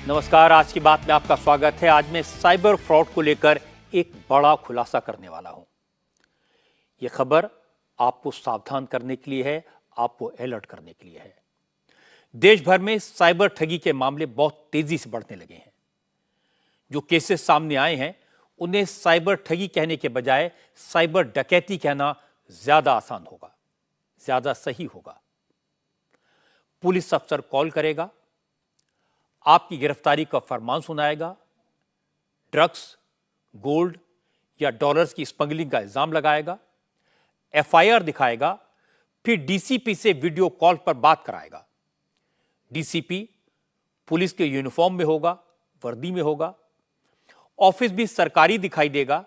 नमस्कार। आज की बात में आपका स्वागत है। आज मैं साइबर फ्रॉड को लेकर एक बड़ा खुलासा करने वाला हूं। यह खबर आपको सावधान करने के लिए है, आपको अलर्ट करने के लिए है। देश भर में साइबर ठगी के मामले बहुत तेजी से बढ़ने लगे हैं। जो केसेस सामने आए हैं उन्हें साइबर ठगी कहने के बजाय साइबर डकैती कहना ज्यादा आसान होगा, ज्यादा सही होगा। पुलिस अफसर कॉल करेगा, आपकी गिरफ्तारी का फरमान सुनाएगा, ड्रग्स, गोल्ड या डॉलर्स की स्मगलिंग का इल्जाम लगाएगा, एफआईआर दिखाएगा, फिर डीसीपी से वीडियो कॉल पर बात कराएगा। डीसीपी पुलिस के यूनिफॉर्म में होगा, वर्दी में होगा, ऑफिस भी सरकारी दिखाई देगा,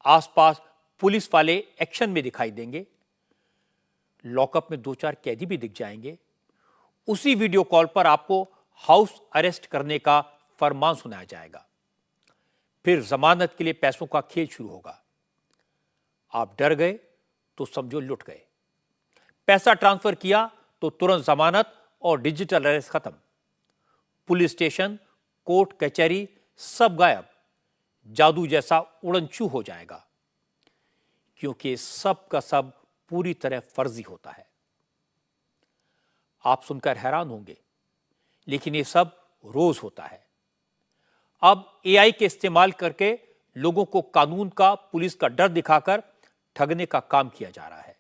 आसपास पुलिस वाले एक्शन में दिखाई देंगे, लॉकअप में 2-4 कैदी भी दिख जाएंगे। उसी वीडियो कॉल पर आपको हाउस अरेस्ट करने का फरमान सुनाया जाएगा। फिर जमानत के लिए पैसों का खेल शुरू होगा। आप डर गए तो समझो लुट गए। पैसा ट्रांसफर किया तो तुरंत जमानत और डिजिटल अरेस्ट खत्म। पुलिस स्टेशन, कोर्ट कचहरी सब गायब। जादू जैसा उड़नछू हो जाएगा, क्योंकि सब का सब पूरी तरह फर्जी होता है। आप सुनकर हैरान होंगे, लेकिन ये सब रोज होता है। अब एआई के इस्तेमाल करके लोगों को कानून का, पुलिस का डर दिखाकर ठगने का काम किया जा रहा है।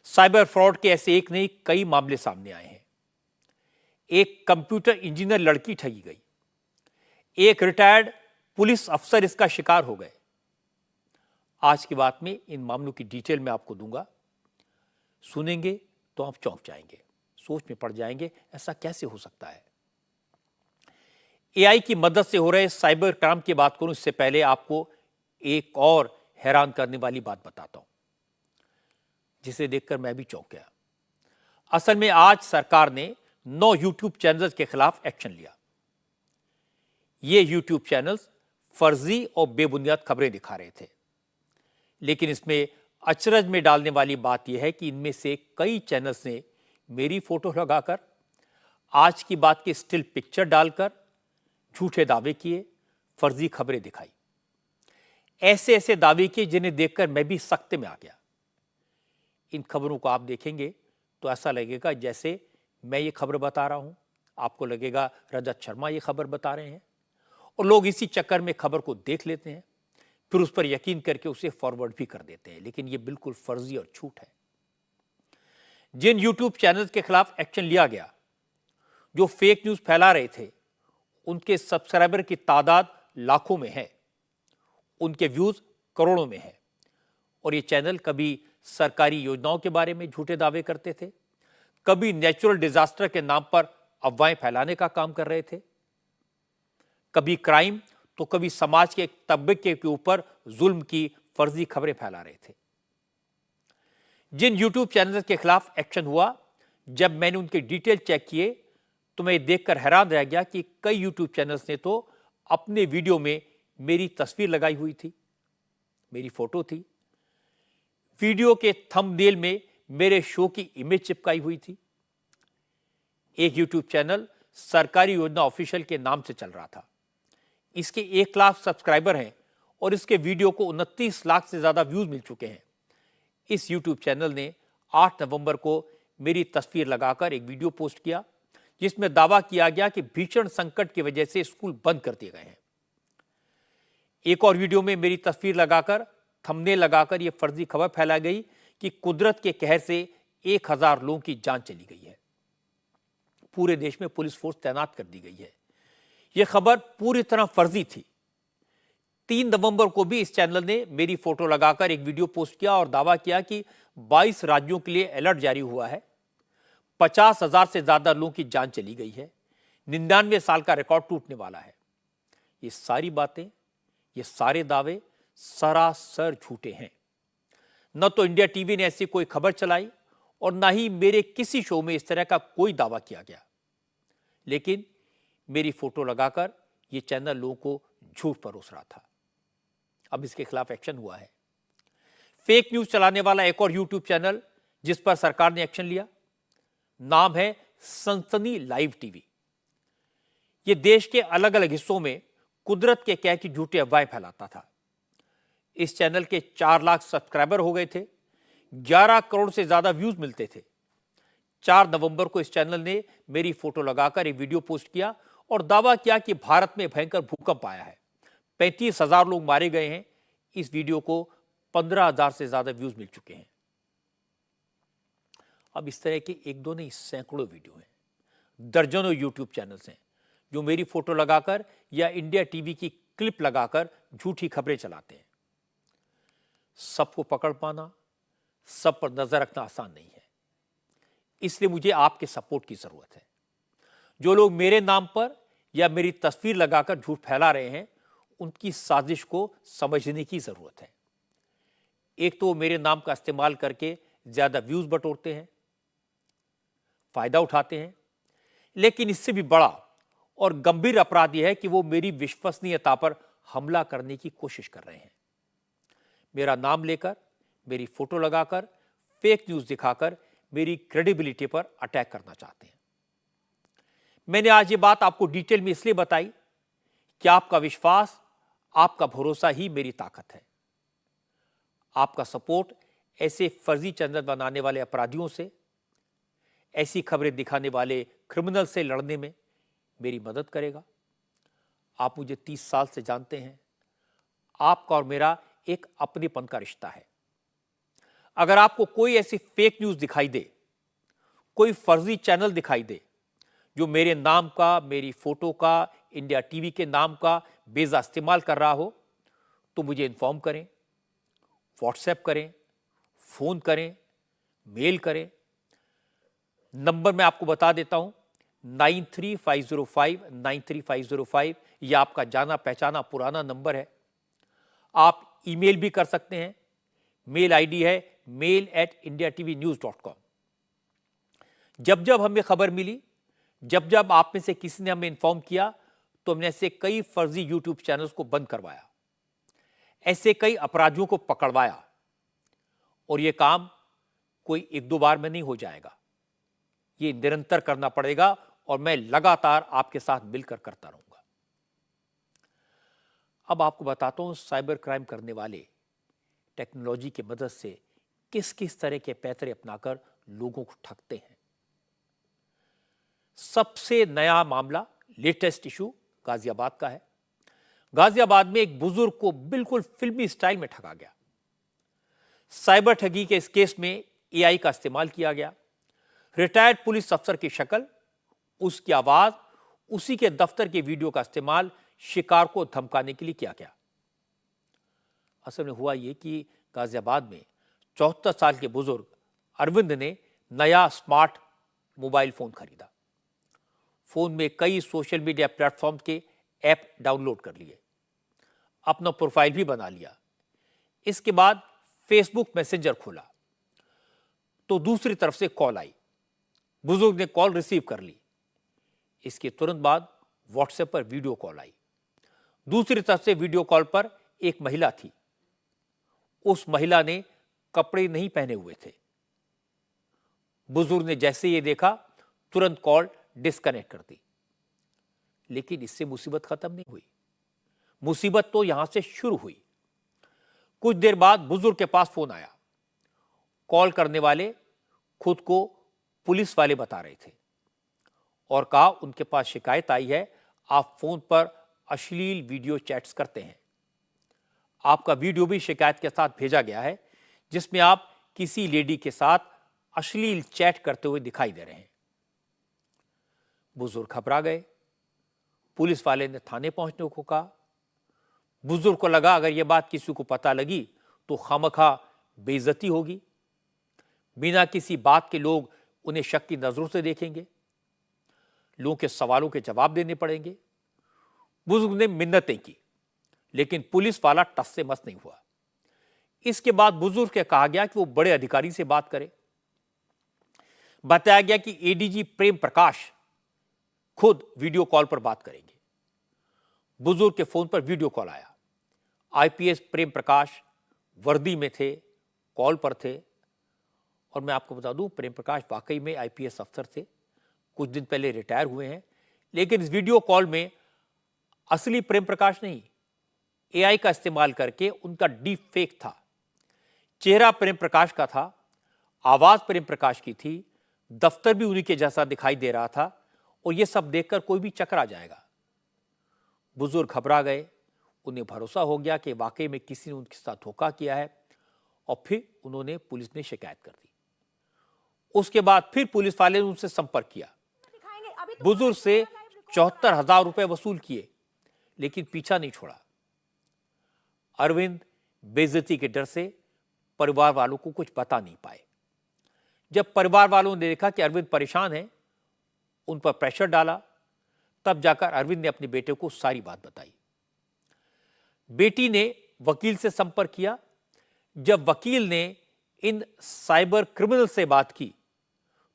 साइबर फ्रॉड के ऐसे एक नहीं कई मामले सामने आए हैं। एक कंप्यूटर इंजीनियर लड़की ठगी गई, एक रिटायर्ड पुलिस अफसर इसका शिकार हो गए। आज की बात में इन मामलों की डिटेल में आपको दूंगा। सुनेंगे तो आप चौंक जाएंगे, सोच में पड़ जाएंगे, ऐसा कैसे हो सकता है। एआई की मदद से हो रहे साइबर क्राइम की बात करूं इससे पहले आपको एक और हैरान करने वाली बात बताता हूं, जिसे देखकर मैं भी चौंक गया। असल में आज सरकार ने 9 यूट्यूब चैनल्स के खिलाफ एक्शन लिया। ये यूट्यूब चैनल्स फर्जी और बेबुनियाद खबरें दिखा रहे थे, लेकिन इसमें अचरज में डालने वाली बात यह है कि इनमें से कई चैनल्स ने मेरी फोटो लगाकर, आज की बात की स्टिल पिक्चर डालकर झूठे दावे किए, फर्जी खबरें दिखाई। ऐसे ऐसे दावे किए जिन्हें देखकर मैं भी सख्ते में आ गया। इन खबरों को आप देखेंगे तो ऐसा लगेगा जैसे मैं ये खबर बता रहा हूं, आपको लगेगा रजत शर्मा ये खबर बता रहे हैं, और लोग इसी चक्कर में खबर को देख लेते हैं, फिर उस पर यकीन करके उसे फॉरवर्ड भी कर देते हैं। लेकिन ये बिल्कुल फर्जी और झूठ है। जिन यूट्यूब चैनल्स के खिलाफ एक्शन लिया गया, जो फेक न्यूज फैला रहे थे, उनके सब्सक्राइबर की तादाद लाखों में है, उनके व्यूज करोड़ों में है, और ये चैनल कभी सरकारी योजनाओं के बारे में झूठे दावे करते थे, कभी नेचुरल डिजास्टर के नाम पर अफवाहें फैलाने का काम कर रहे थे, कभी क्राइम तो कभी समाज के एक तबके के ऊपर जुल्म की फर्जी खबरें फैला रहे थे। जिन यूट्यूब चैनल्स के खिलाफ एक्शन हुआ, जब मैंने उनके डिटेल चेक किए तो मैं देखकर हैरान रह गया कि कई यूट्यूब चैनल्स ने तो अपने वीडियो में मेरी तस्वीर लगाई हुई थी, मेरी फोटो थी, वीडियो के थंबनेल में मेरे शो की इमेज चिपकाई हुई थी। एक यूट्यूब चैनल सरकारी योजना ऑफिशियल के नाम से चल रहा था। इसके 1 लाख सब्सक्राइबर हैं और इसके वीडियो को 29 लाख से ज्यादा व्यूज मिल चुके हैं। इस यूट्यूब चैनल ने 8 नवंबर को मेरी तस्वीर लगाकर एक वीडियो पोस्ट किया, जिसमें दावा किया गया कि भीषण संकट की वजह से स्कूल बंद कर दिए गए हैं। एक और वीडियो में मेरी तस्वीर लगाकर, थंबनेल लगाकर यह फर्जी खबर फैला गई कि कुदरत के कहर से 1000 लोगों की जान चली गई है, पूरे देश में पुलिस फोर्स तैनात कर दी गई है। यह खबर पूरी तरह फर्जी थी। 3 नवंबर को भी इस चैनल ने मेरी फोटो लगाकर एक वीडियो पोस्ट किया और दावा किया कि 22 राज्यों के लिए अलर्ट जारी हुआ है, 50,000 से ज्यादा लोगों की जान चली गई है, 99 साल का रिकॉर्ड टूटने वाला है। ये सारी बातें, ये सारे दावे सरासर झूठे हैं। न तो इंडिया टीवी ने ऐसी कोई खबर चलाई और ना ही मेरे किसी शो में इस तरह का कोई दावा किया गया, लेकिन मेरी फोटो लगाकर यह चैनल लोगों को झूठ परोस रहा था। अब इसके खिलाफ एक्शन हुआ है। फेक न्यूज चलाने वाला एक और यूट्यूब चैनल जिस पर सरकार ने एक्शन लिया, नाम है सनसनी लाइव टीवी। ये देश के अलग अलग हिस्सों में कुदरत के कह की झूठी अफवाहें फैलाता था। इस चैनल के 4 लाख सब्सक्राइबर हो गए थे, 11 करोड़ से ज्यादा व्यूज मिलते थे। 4 नवंबर को इस चैनल ने मेरी फोटो लगाकर एक वीडियो पोस्ट किया और दावा किया कि भारत में भयंकर भूकंप आया है, 35,000 लोग मारे गए हैं। इस वीडियो को 15,000 से ज्यादा व्यूज मिल चुके हैं। अब इस तरह के एक दो नहीं, सैकड़ों वीडियो हैं, दर्जनों यूट्यूब चैनल्स हैं जो मेरी फोटो लगाकर या इंडिया टीवी की क्लिप लगाकर झूठी खबरें चलाते हैं। सबको पकड़ पाना, सब पर नजर रखना आसान नहीं है, इसलिए मुझे आपके सपोर्ट की जरूरत है। जो लोग मेरे नाम पर या मेरी तस्वीर लगाकर झूठ फैला रहे हैं, उनकी साजिश को समझने की जरूरत है। एक तो वो मेरे नाम का इस्तेमाल करके ज्यादा व्यूज बटोरते हैं, फायदा उठाते हैं, लेकिन इससे भी बड़ा और गंभीर अपराध यह है कि वो मेरी विश्वसनीयता पर हमला करने की कोशिश कर रहे हैं। मेरा नाम लेकर, मेरी फोटो लगाकर, फेक न्यूज दिखाकर मेरी क्रेडिबिलिटी पर अटैक करना चाहते हैं। मैंने आज ये बात आपको डिटेल में इसलिए बताई कि आपका विश्वास, आपका भरोसा ही मेरी ताकत है। आपका सपोर्ट ऐसे फर्जी चैनल बनाने वाले अपराधियों से, ऐसी खबरें दिखाने वाले क्रिमिनल से लड़ने में मेरी मदद करेगा। आप मुझे 30 साल से जानते हैं। आपका और मेरा एक अपनेपन का रिश्ता है। अगर आपको कोई ऐसी फेक न्यूज दिखाई दे, कोई फर्जी चैनल दिखाई दे जो मेरे नाम का, मेरी फोटो का, इंडिया टीवी के नाम का बेजा इस्तेमाल कर रहा हो, तो मुझे इन्फॉर्म करें, व्हाट्सएप करें, फोन करें, मेल करें। नंबर मैं आपको बता देता हूं, 9350593505। यह आपका जाना पहचाना पुराना नंबर है। आप ईमेल भी कर सकते हैं। मेल आईडी है mail@indiatvnews.com। जब जब हमें खबर मिली, जब जब आप में से किसी ने हमें इन्फॉर्म किया, तो हमने ऐसे कई फर्जी यूट्यूब चैनल्स को बंद करवाया, ऐसे कई अपराधियों को पकड़वाया। और यह काम कोई एक दो बार में नहीं हो जाएगा, ये निरंतर करना पड़ेगा और मैं लगातार आपके साथ मिलकर करता रहूंगा। अब आपको बताता हूं साइबर क्राइम करने वाले टेक्नोलॉजी की मदद से किस किस तरह के पैतरे अपनाकर लोगों को ठगते हैं। सबसे नया मामला, लेटेस्ट इशू गाजियाबाद का है। गाजियाबाद में एक बुजुर्ग को बिल्कुल फिल्मी स्टाइल में ठगा गया। साइबर ठगी के इस केस में एआई का इस्तेमाल किया गया। रिटायर्ड पुलिस अफसर की शक्ल, उसकी आवाज, उसी के दफ्तर के वीडियो का इस्तेमाल शिकार को धमकाने के लिए किया गया। असल में हुआ यह कि गाजियाबाद में 74 साल के बुजुर्ग अरविंद ने नया स्मार्ट मोबाइल फोन खरीदा। फोन में कई सोशल मीडिया प्लेटफॉर्म के ऐप डाउनलोड कर लिए, अपना प्रोफाइल भी बना लिया। इसके बाद फेसबुक मैसेंजर खोला तो दूसरी तरफ से कॉल आई। बुजुर्ग ने कॉल रिसीव कर ली। इसके तुरंत बाद व्हाट्सएप पर वीडियो कॉल आई। दूसरी तरफ से वीडियो कॉल पर एक महिला थी। उस महिला ने कपड़े नहीं पहने हुए थे। बुजुर्ग ने जैसे ये देखा, तुरंत कॉल डिस्कनेक्ट कर दी। लेकिन इससे मुसीबत खत्म नहीं हुई। मुसीबत तो यहां से शुरू हुई। कुछ देर बाद बुजुर्ग के पास फोन आया। कॉल करने वाले खुद को पुलिस वाले बता रहे थे और कहा उनके पास शिकायत आई है, आप फोन पर अश्लील वीडियो चैट्स करते हैं। आपका वीडियो भी शिकायत के साथ भेजा गया है, जिसमें आप किसी लेडी के साथ अश्लील चैट करते हुए दिखाई दे रहे हैं। बुजुर्ग घबरा गए। पुलिस वाले ने थाने पहुंचने को कहा। बुजुर्ग को लगा अगर यह बात किसी को पता लगी तो खामखा बेइज्जती होगी। बिना किसी बात के लोग उन्हें शक की नजरों से देखेंगे। लोगों के सवालों के जवाब देने पड़ेंगे। बुजुर्ग ने मिन्नतें की, लेकिन पुलिस वाला टस से मस नहीं हुआ। इसके बाद बुजुर्ग से कहा गया कि वो बड़े अधिकारी से बात करे। बताया गया कि एडीजी प्रेम प्रकाश खुद वीडियो कॉल पर बात करेंगे। बुजुर्ग के फोन पर वीडियो कॉल आया। आईपीएस प्रेम प्रकाश वर्दी में थे, कॉल पर थे। और मैं आपको बता दूं, प्रेम प्रकाश वाकई में आईपीएस अफसर थे। कुछ दिन पहले रिटायर हुए हैं, लेकिन इस वीडियो कॉल में असली प्रेम प्रकाश नहीं, एआई का इस्तेमाल करके उनका डीप फेक था। चेहरा प्रेम प्रकाश का था, आवाज प्रेम प्रकाश की थी, दफ्तर भी उन्हीं के जैसा दिखाई दे रहा था, और यह सब देखकर कोई भी चकरा जाएगा। बुजुर्ग घबरा गए, उन्हें भरोसा हो गया कि वाकई में किसी ने उनके साथ धोखा किया है, और फिर उन्होंने पुलिस में शिकायत कर दी। उसके बाद फिर पुलिस वाले ने उनसे संपर्क किया, बुजुर्ग से 74,000 रुपए वसूल किए, लेकिन पीछा नहीं छोड़ा। अरविंद बेइज्जती के डर से परिवार वालों को कुछ बता नहीं पाए। जब परिवार वालों ने देखा कि अरविंद परेशान है, उन पर प्रेशर डाला, तब जाकर अरविंद ने अपने बेटे को सारी बात बताई। बेटी ने वकील से संपर्क किया। जब वकील ने इन साइबर क्रिमिनल से बात की,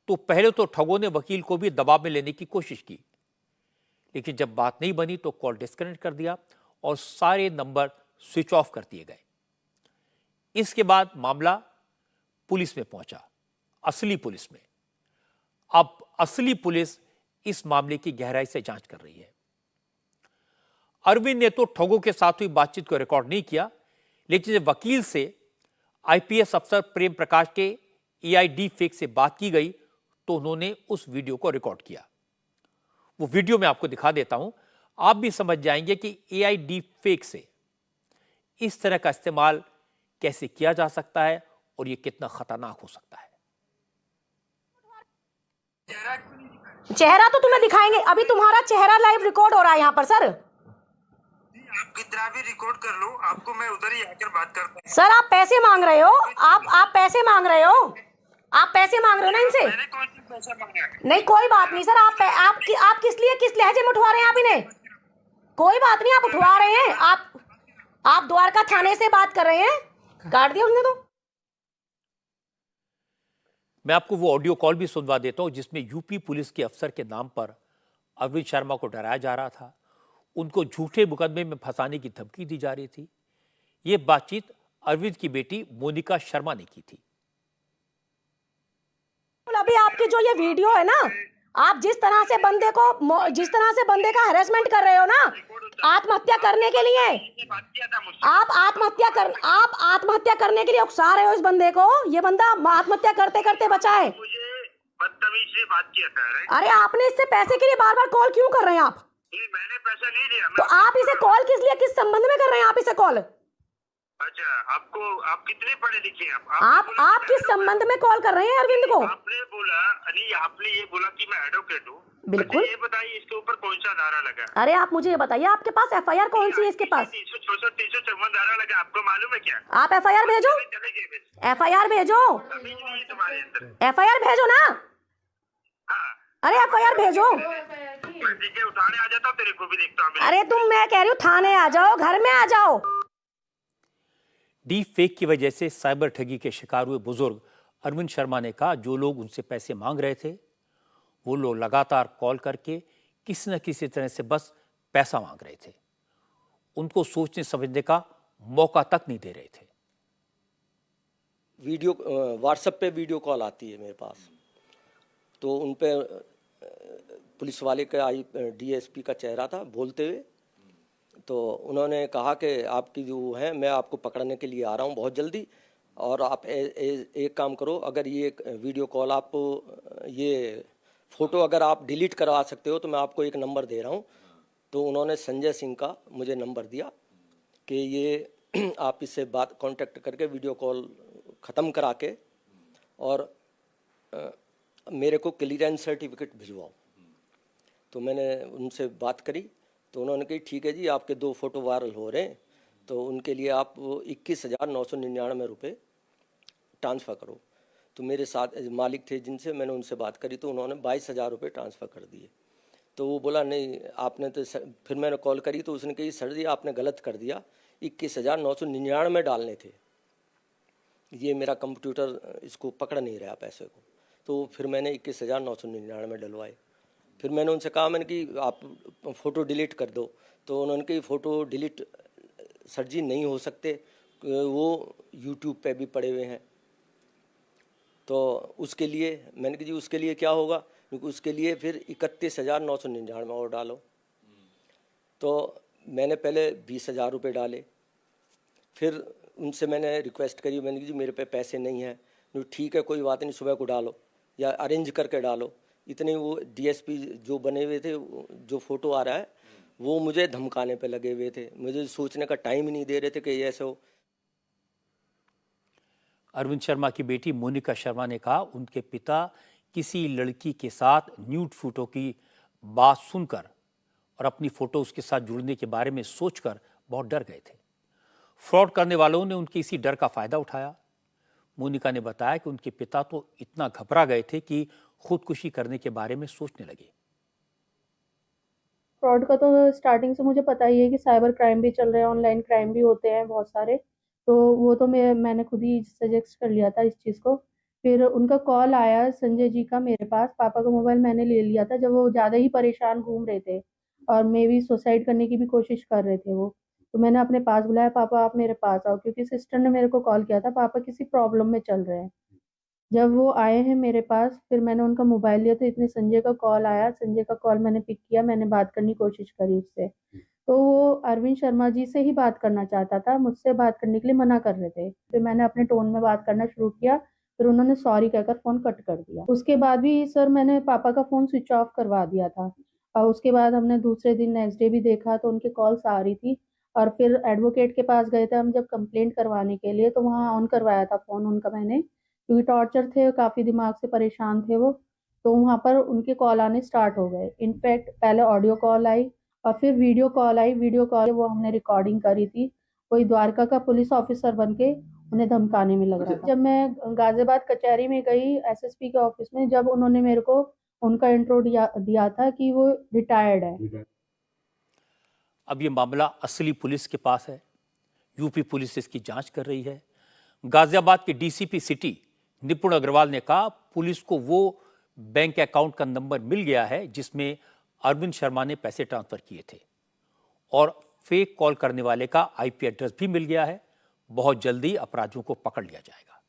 तो पहले तो ठगों ने वकील को भी दबाव में लेने की कोशिश की, लेकिन जब बात नहीं बनी तो कॉल डिस्कनेक्ट कर दिया और सारे नंबर स्विच ऑफ कर दिए गए। इसके बाद मामला पुलिस में पहुंचा, असली पुलिस में। अब असली पुलिस इस मामले की गहराई से जांच कर रही है। अरविंद ने तो ठगों के साथ हुई बातचीत को रिकॉर्ड नहीं किया, लेकिन जब वकील से आईपीएस अफसर प्रेम प्रकाश के एआई डीप फेक से बात की गई, तो उन्होंने उस वीडियो को रिकॉर्ड किया। वो वीडियो मैं आपको दिखा देता हूं, आप भी समझ जाएंगे कि एआई डीप फेक से इस तरह का इस्तेमाल कैसे किया जा सकता है और यह कितना खतरनाक हो सकता है। चेहरा तो तुम्हें दिखाएंगे, अभी तुम्हारा चेहरा लाइव रिकॉर्ड हो रहा है यहाँ पर सर। आप कितना भी रिकॉर्ड कर लो, आपको मैं उधर ही आकर बात करता हूं। सर आप पैसे मांग रहे हो, आप पैसे मांग रहे हो, आप पैसे मांग रहे हो ना इनसे। मैंने कौन सी पैसा मांगा है? नहीं कोई बात नहीं सर, आप किस लिए, किस लहजे में उठवा रहे हैं आप इन्हें? कोई बात नहीं, आप उठवा रहे हैं, आप द्वारका थाने से बात कर रहे हैं। काट दिया उसने तो। मैं आपको वो ऑडियो कॉल भी सुनवा देता हूं जिसमें यूपी पुलिस के अफसर के नाम पर अरविंद शर्मा को डराया जा रहा था, उनको झूठे मुकदमे में फंसाने की धमकी दी जा रही थी। यह बातचीत अरविंद की बेटी मोनिका शर्मा ने की थी। अभी आपकी जो ये वीडियो है ना, आप जिस तरह से बंदे का हैरेसमेंट कर रहे हो ना, आत्महत्या करने के लिए, आप आत्महत्या करने के लिए उकसा रहे हो इस बंदे को। ये बंदा आत्महत्या करते करते बचा है। बदतमीज से बात किया था। अरे आपने इससे पैसे के लिए बार बार कॉल क्यों कर रहे हैं आप? मैंने पैसा नहीं दिया। तो आप इसे कॉल किस लिए, किस संबंध में कर रहे हैं आप इसे कॉल? अच्छा, आप कितने पढ़े लिखे हैं? आप किस संबंध में कॉल कर रहे हैं अरविंद को? आपने ये बोला कि मैं एडवोकेट हूँ। बिल्कुल। ये बताइए इसके ऊपर कौन सा धारा लगा? अरे आप मुझे ये बताइए, आपके पास एफआईआर कौन सी है इसके पास? 364 धारा लगा, आपको मालूम है क्या? आप एफआईआर भेजो, एफआईआर भेजो, एफआईआर भेजो ना। अरे एफआईआर भेजो। ठीक है, उठाने आ जाता हूँ, तेरे को भी देखता हूँ। अरे मैं कह रही हूँ थाने आ जाओ, घर में आ जाओ। डीप फेक की वजह से साइबर ठगी के शिकार हुए बुजुर्ग अरविंद शर्मा ने कहा, जो लोग उनसे पैसे मांग रहे थे वो लोग लगातार कॉल करके किसी न किसी तरह से बस पैसा मांग रहे थे, उनको सोचने समझने का मौका तक नहीं दे रहे थे। वीडियो व्हाट्सएप पे वीडियो कॉल आती है मेरे पास, तो उन पे पुलिस वाले का डीएसपी का चेहरा था बोलते हुए। तो उन्होंने कहा कि आपकी जो है, मैं आपको पकड़ने के लिए आ रहा हूँ बहुत जल्दी, और आप एक काम करो, अगर ये वीडियो कॉल आप ये फ़ोटो अगर आप डिलीट करवा सकते हो तो मैं आपको एक नंबर दे रहा हूँ। तो उन्होंने संजय सिंह का मुझे नंबर दिया कि ये आप इससे बात कांटेक्ट करके वीडियो कॉल ख़त्म करा के और मेरे को क्लियरेंस सर्टिफिकेट भिजवाओ। तो मैंने उनसे बात करी, तो उन्होंने कही ठीक है जी, आपके 2 फ़ोटो वायरल हो रहे हैं, तो उनके लिए आप 21,999 रुपये ट्रांसफ़र करो। तो मेरे साथ मालिक थे जिनसे मैंने उनसे बात करी, तो उन्होंने 22,000 रुपये ट्रांसफ़र कर दिए। तो वो बोला नहीं आपने तो फिर मैंने कॉल करी तो उसने कही सर जी आपने गलत कर दिया, 21,999 डालने थे, ये मेरा कंप्यूटर इसको पकड़ नहीं रहा पैसे को। तो फिर मैंने 21,999 डलवाए। फिर मैंने उनसे कहा, मैंने कि आप फ़ोटो डिलीट कर दो। तो उन्होंने कही फ़ोटो डिलीट सर जी नहीं हो सकते, वो यूट्यूब पे भी पड़े हुए हैं। तो उसके लिए मैंने कहा जी उसके लिए क्या होगा? क्योंकि उसके लिए फिर 31,999 और डालो। तो मैंने पहले 20,000 रुपये डाले, फिर उनसे मैंने रिक्वेस्ट करी, मैंने कहा जी मेरे पे पैसे नहीं हैं। तो ठीक है कोई बात नहीं, सुबह को डालो या अरेंज करके डालो। इतने वो डीएसपी जो बने हुए थे, जो फोटो आ रहा है, वो मुझे धमकाने पे लगे हुए थे, मुझे सोचने का टाइम ही नहीं दे रहे थे कि ये ऐसे हो। अरविंद शर्मा की बेटी मोनिका शर्मा ने कहा उनके पिता किसी लड़की के साथ न्यूड फोटो की बात सुनकर और अपनी फोटो उसके साथ जुड़ने के बारे में सोचकर बहुत डर गए थे। फ्रॉड करने वालों ने उनके इसी डर का फायदा उठाया। मोनिका ने बताया कि उनके पिता तो इतना घबरा गए थे कि खुदकुशी करने के बारे में सोचने लगे। फ्रॉड का तो स्टार्टिंग से मुझे पता ही है कि साइबर क्राइम भी चल रहे हैं, ऑनलाइन क्राइम भी होते हैं बहुत सारे। तो वो तो मैंने खुद ही सजेस्ट कर लिया था इस चीज़ को। फिर उनका कॉल आया संजय जी का मेरे पास। पापा का मोबाइल मैंने ले लिया था जब वो ज़्यादा ही परेशान घूम रहे थे और मे भी सुसाइड करने की भी कोशिश कर रहे थे वो। तो मैंने अपने पास बुलाया, पापा आप मेरे पास आओ, क्योंकि सिस्टर ने मेरे को कॉल किया था पापा किसी प्रॉब्लम में चल रहे हैं। जब वो आए हैं मेरे पास, फिर मैंने उनका मोबाइल लिया तो इतने संजय का कॉल आया। संजय का कॉल मैंने पिक किया, मैंने बात करने की कोशिश करी उससे। तो वो अरविंद शर्मा जी से ही बात करना चाहता था, मुझसे बात करने के लिए मना कर रहे थे। फिर मैंने अपने टोन में बात करना शुरू किया, फिर उन्होंने सॉरी कहकर फ़ोन कट कर दिया। उसके बाद भी सर मैंने पापा का फ़ोन स्विच ऑफ करवा दिया था और उसके बाद हमने दूसरे दिन नेक्स्ट डे भी देखा तो उनकी कॉल्स आ रही थी। और फिर एडवोकेट के पास गए थे हम जब कंप्लेंट करवाने के लिए, तो वहाँ ऑन करवाया था फ़ोन उनका मैंने, क्योंकि टॉर्चर थे, काफ़ी दिमाग से परेशान थे वो। तो वहाँ पर उनके कॉल आने स्टार्ट हो गए। इनफैक्ट पहले ऑडियो कॉल आई और फिर वीडियो कॉल आई। वीडियो कॉल वो हमने रिकॉर्डिंग करी थी। कोई द्वारका का पुलिस ऑफिसर बन के उन्हें धमकाने में लग रहा था। जब मैं गाजियाबाद कचहरी में गई एसएसपी के ऑफिस में, जब उन्होंने मेरे को उनका इंट्रो दिया था कि वो रिटायर्ड है। अब ये मामला असली पुलिस के पास है। यूपी पुलिस इसकी जांच कर रही है। गाजियाबाद के डीसीपी सिटी निपुण अग्रवाल ने कहा पुलिस को वो बैंक अकाउंट का नंबर मिल गया है जिसमें अरविंद शर्मा ने पैसे ट्रांसफर किए थे और फेक कॉल करने वाले का आईपी एड्रेस भी मिल गया है। बहुत जल्दी अपराधियों को पकड़ लिया जाएगा।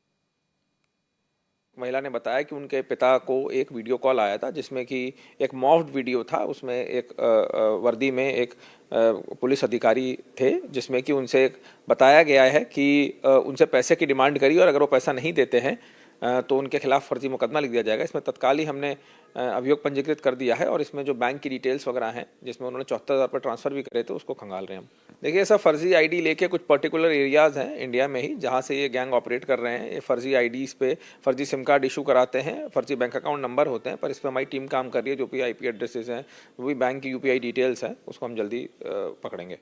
महिला ने बताया कि उनके पिता को एक वीडियो कॉल आया था जिसमें कि एक मॉफ्ड वीडियो था। उसमें एक वर्दी में एक पुलिस अधिकारी थे जिसमें कि उनसे बताया गया है कि उनसे पैसे की डिमांड करी और अगर वो पैसा नहीं देते हैं तो उनके खिलाफ फर्जी मुकदमा लिख दिया जाएगा। इसमें तत्काल ही हमने अभियोग पंजीकृत कर दिया है और इसमें जो बैंक की डिटेल्स वगैरह हैं जिसमें उन्होंने 74,000 रुपये ट्रांसफर भी करे थे उसको खंगाल रहे हैं हम। देखिए ऐसा फर्जी आईडी लेके कुछ पर्टिकुलर एरियाज़ हैं इंडिया में ही जहां से ये गैंग ऑपरेट कर रहे हैं। ये फर्जी आईडीज़ पे फर्जी सिम कार्ड इशू कराते हैं, फर्जी बैंक अकाउंट नंबर होते हैं। पर इस पर हमारी टीम काम कर रही है। जो भी आईपी एड्रेसेस हैं, जो भी बैंक की यूपीआई डिटेल्स हैं, उसको हम जल्दी पकड़ेंगे।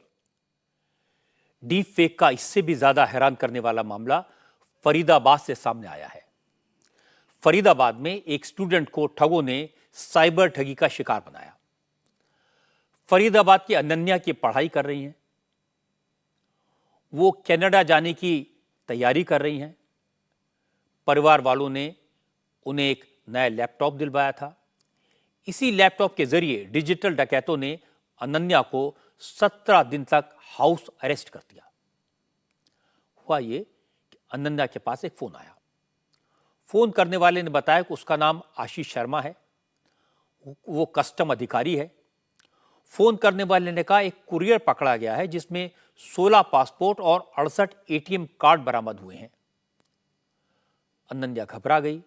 डीप फेक का इससे भी ज्यादा हैरान करने वाला मामला फरीदाबाद से सामने आया है। फरीदाबाद में एक स्टूडेंट को ठगों ने साइबर ठगी का शिकार बनाया। फरीदाबाद की अनन्या की पढ़ाई कर रही हैं। वो कनाडा जाने की तैयारी कर रही हैं। परिवार वालों ने उन्हें एक नया लैपटॉप दिलवाया था। इसी लैपटॉप के जरिए डिजिटल डकैतों ने अनन्या को 17 दिन तक हाउस अरेस्ट कर दिया। हुआ ये कि अनन्या के पास एक फोन आया। फोन करने वाले ने बताया कि उसका नाम आशीष शर्मा है, वो कस्टम अधिकारी है। फोन करने वाले ने कहा एक कुरियर पकड़ा गया है जिसमें 16 पासपोर्ट और 68 एटीएम कार्ड बरामद हुए हैं। अनन्या घबरा गई।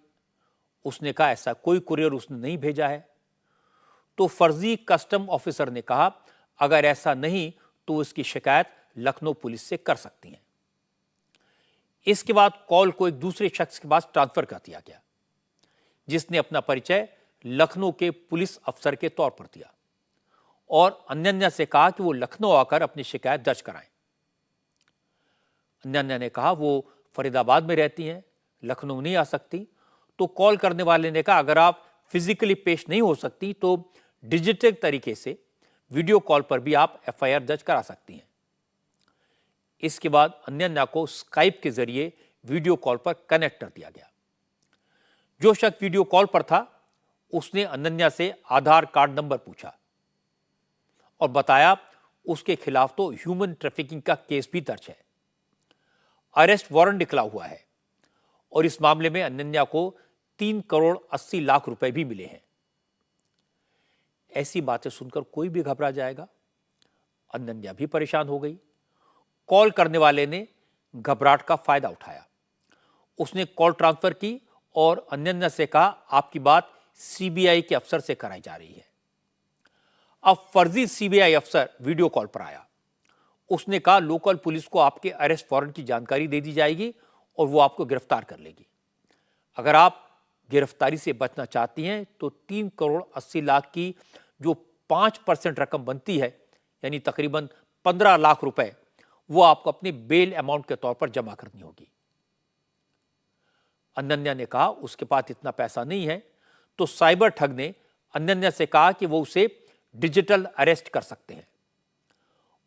उसने कहा ऐसा कोई कुरियर उसने नहीं भेजा है। तो फर्जी कस्टम ऑफिसर ने कहा अगर ऐसा नहीं तो उसकी शिकायत लखनऊ पुलिस से कर सकती हैं। इसके बाद कॉल को एक दूसरे शख्स के पास ट्रांसफर कर दिया गया जिसने अपना परिचय लखनऊ के पुलिस अफसर के तौर पर दिया और अनन्या से कहा कि वो लखनऊ आकर अपनी शिकायत दर्ज कराएं। अनन्या ने कहा वो फरीदाबाद में रहती हैं, लखनऊ नहीं आ सकती। तो कॉल करने वाले ने कहा अगर आप फिजिकली पेश नहीं हो सकती तो डिजिटल तरीके से वीडियो कॉल पर भी आप एफआईआर दर्ज करा सकती हैं। इसके बाद अनन्या को स्काइप के जरिए वीडियो कॉल पर कनेक्ट कर दिया गया। जो शख्स वीडियो कॉल पर था उसने अनन्या से आधार कार्ड नंबर पूछा और बताया उसके खिलाफ तो ह्यूमन ट्रैफिकिंग का केस भी दर्ज है। अरेस्ट वारंट निकला हुआ है और इस मामले में अनन्या को 3 करोड़ 80 लाख रुपए भी मिले हैं। ऐसी बातें सुनकर कोई भी घबरा जाएगा। अनन्या भी परेशान हो गई। कॉल करने वाले ने घबराहट का फायदा उठाया। उसने कॉल ट्रांसफर की और अनन्या से कहा, आपकी बात सीबीआई के अफसर से कराई जा रही है। अब फर्जी सीबीआई अफसर वीडियो कॉल पर आया। उसने कहा, लोकल पुलिस को आपके अरेस्ट वारंट की जानकारी दे दी जाएगी और वो आपको गिरफ्तार कर लेगी। अगर आप गिरफ्तारी से बचना चाहती हैं तो 3 करोड़ 80 लाख की जो 5% रकम बनती है, यानी तकरीबन 15 लाख रुपए, वो आपको अपने बेल अमाउंट के तौर पर जमा करनी होगी। अनन्या ने कहा उसके पास इतना पैसा नहीं है, तो साइबर ठग ने अनन्या से कहा कि वो उसे डिजिटल अरेस्ट कर सकते हैं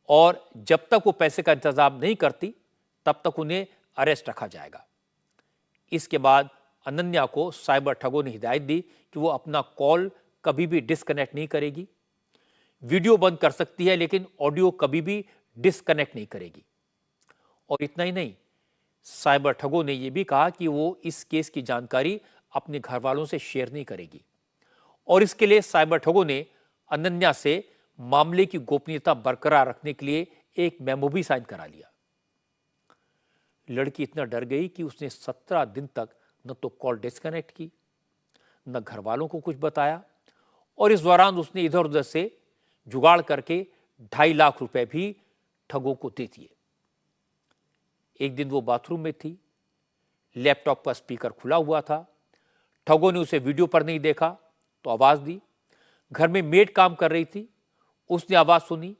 और जब तक वो पैसे का इंतजाम नहीं करती तब तक उन्हें अरेस्ट रखा जाएगा। इसके बाद अनन्या को साइबर ठगों ने हिदायत दी कि वो अपना कॉल कभी भी डिस्कनेक्ट नहीं करेगी। वीडियो बंद कर सकती है लेकिन ऑडियो कभी भी डिस्कनेक्ट नहीं करेगी। और इतना ही नहीं, साइबर ठगों ने यह भी कहा कि वो इस केस की जानकारी अपने घर वालों से शेयर नहीं करेगी और इसके लिए साइबर ठगों ने अनन्या से मामले की गोपनीयता बरकरार रखने के लिए एक मेमो भी साइन करा लिया। लड़की इतना डर गई कि उसने 17 दिन तक न तो कॉल डिस्कनेक्ट की, न घर वालों को कुछ बताया और इस दौरान उसने इधर उधर से जुगाड़ करके 2.5 लाख रुपए भी ठगों को दे दिए। एक दिन वो बाथरूम में थी, लैपटॉप का स्पीकर खुला हुआ था। ठगों ने उसे वीडियो पर नहीं देखा तो आवाज दी। घर में मेड काम कर रही थी, उसने आवाज सुनी,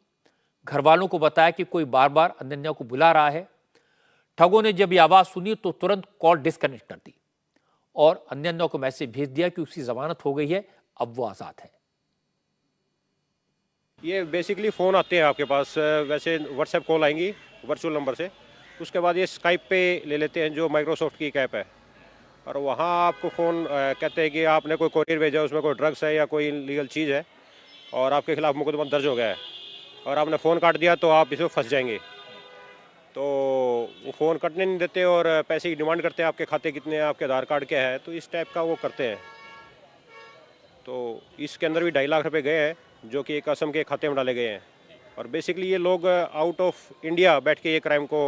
घर वालों को बताया कि कोई बार बार अनन्या को बुला रहा है। ठगों ने जब ये आवाज सुनी तो तुरंत कॉल डिस्कनेक्ट कर दी और अनन्या को मैसेज भेज दिया कि उसकी जमानत हो गई है, अब वो आजाद है। ये बेसिकली फ़ोन आते हैं आपके पास, वैसे व्हाट्सएप कॉल आएंगी वर्चुअल नंबर से, उसके बाद ये स्काइप पे ले लेते हैं जो माइक्रोसॉफ्ट की एक ऐप है और वहाँ आपको फ़ोन कहते हैं कि आपने कोई कोरियर भेजा, उसमें कोई ड्रग्स है या कोई इलीगल चीज़ है और आपके खिलाफ मुकदमा दर्ज हो गया है और आपने फ़ोन काट दिया तो आप इसमें फंस जाएंगे। तो वो फ़ोन कटने नहीं देते और पैसे की डिमांड करते हैं, आपके खाते कितने हैं, आपके आधार कार्ड क्या है, तो इस टाइप का वो करते हैं। तो इसके अंदर भी 2.5 लाख रुपए गए हैं जो कि एक असम के खाते में डाले गए हैं और बेसिकली ये लोग आउट ऑफ इंडिया बैठ के ये क्राइम को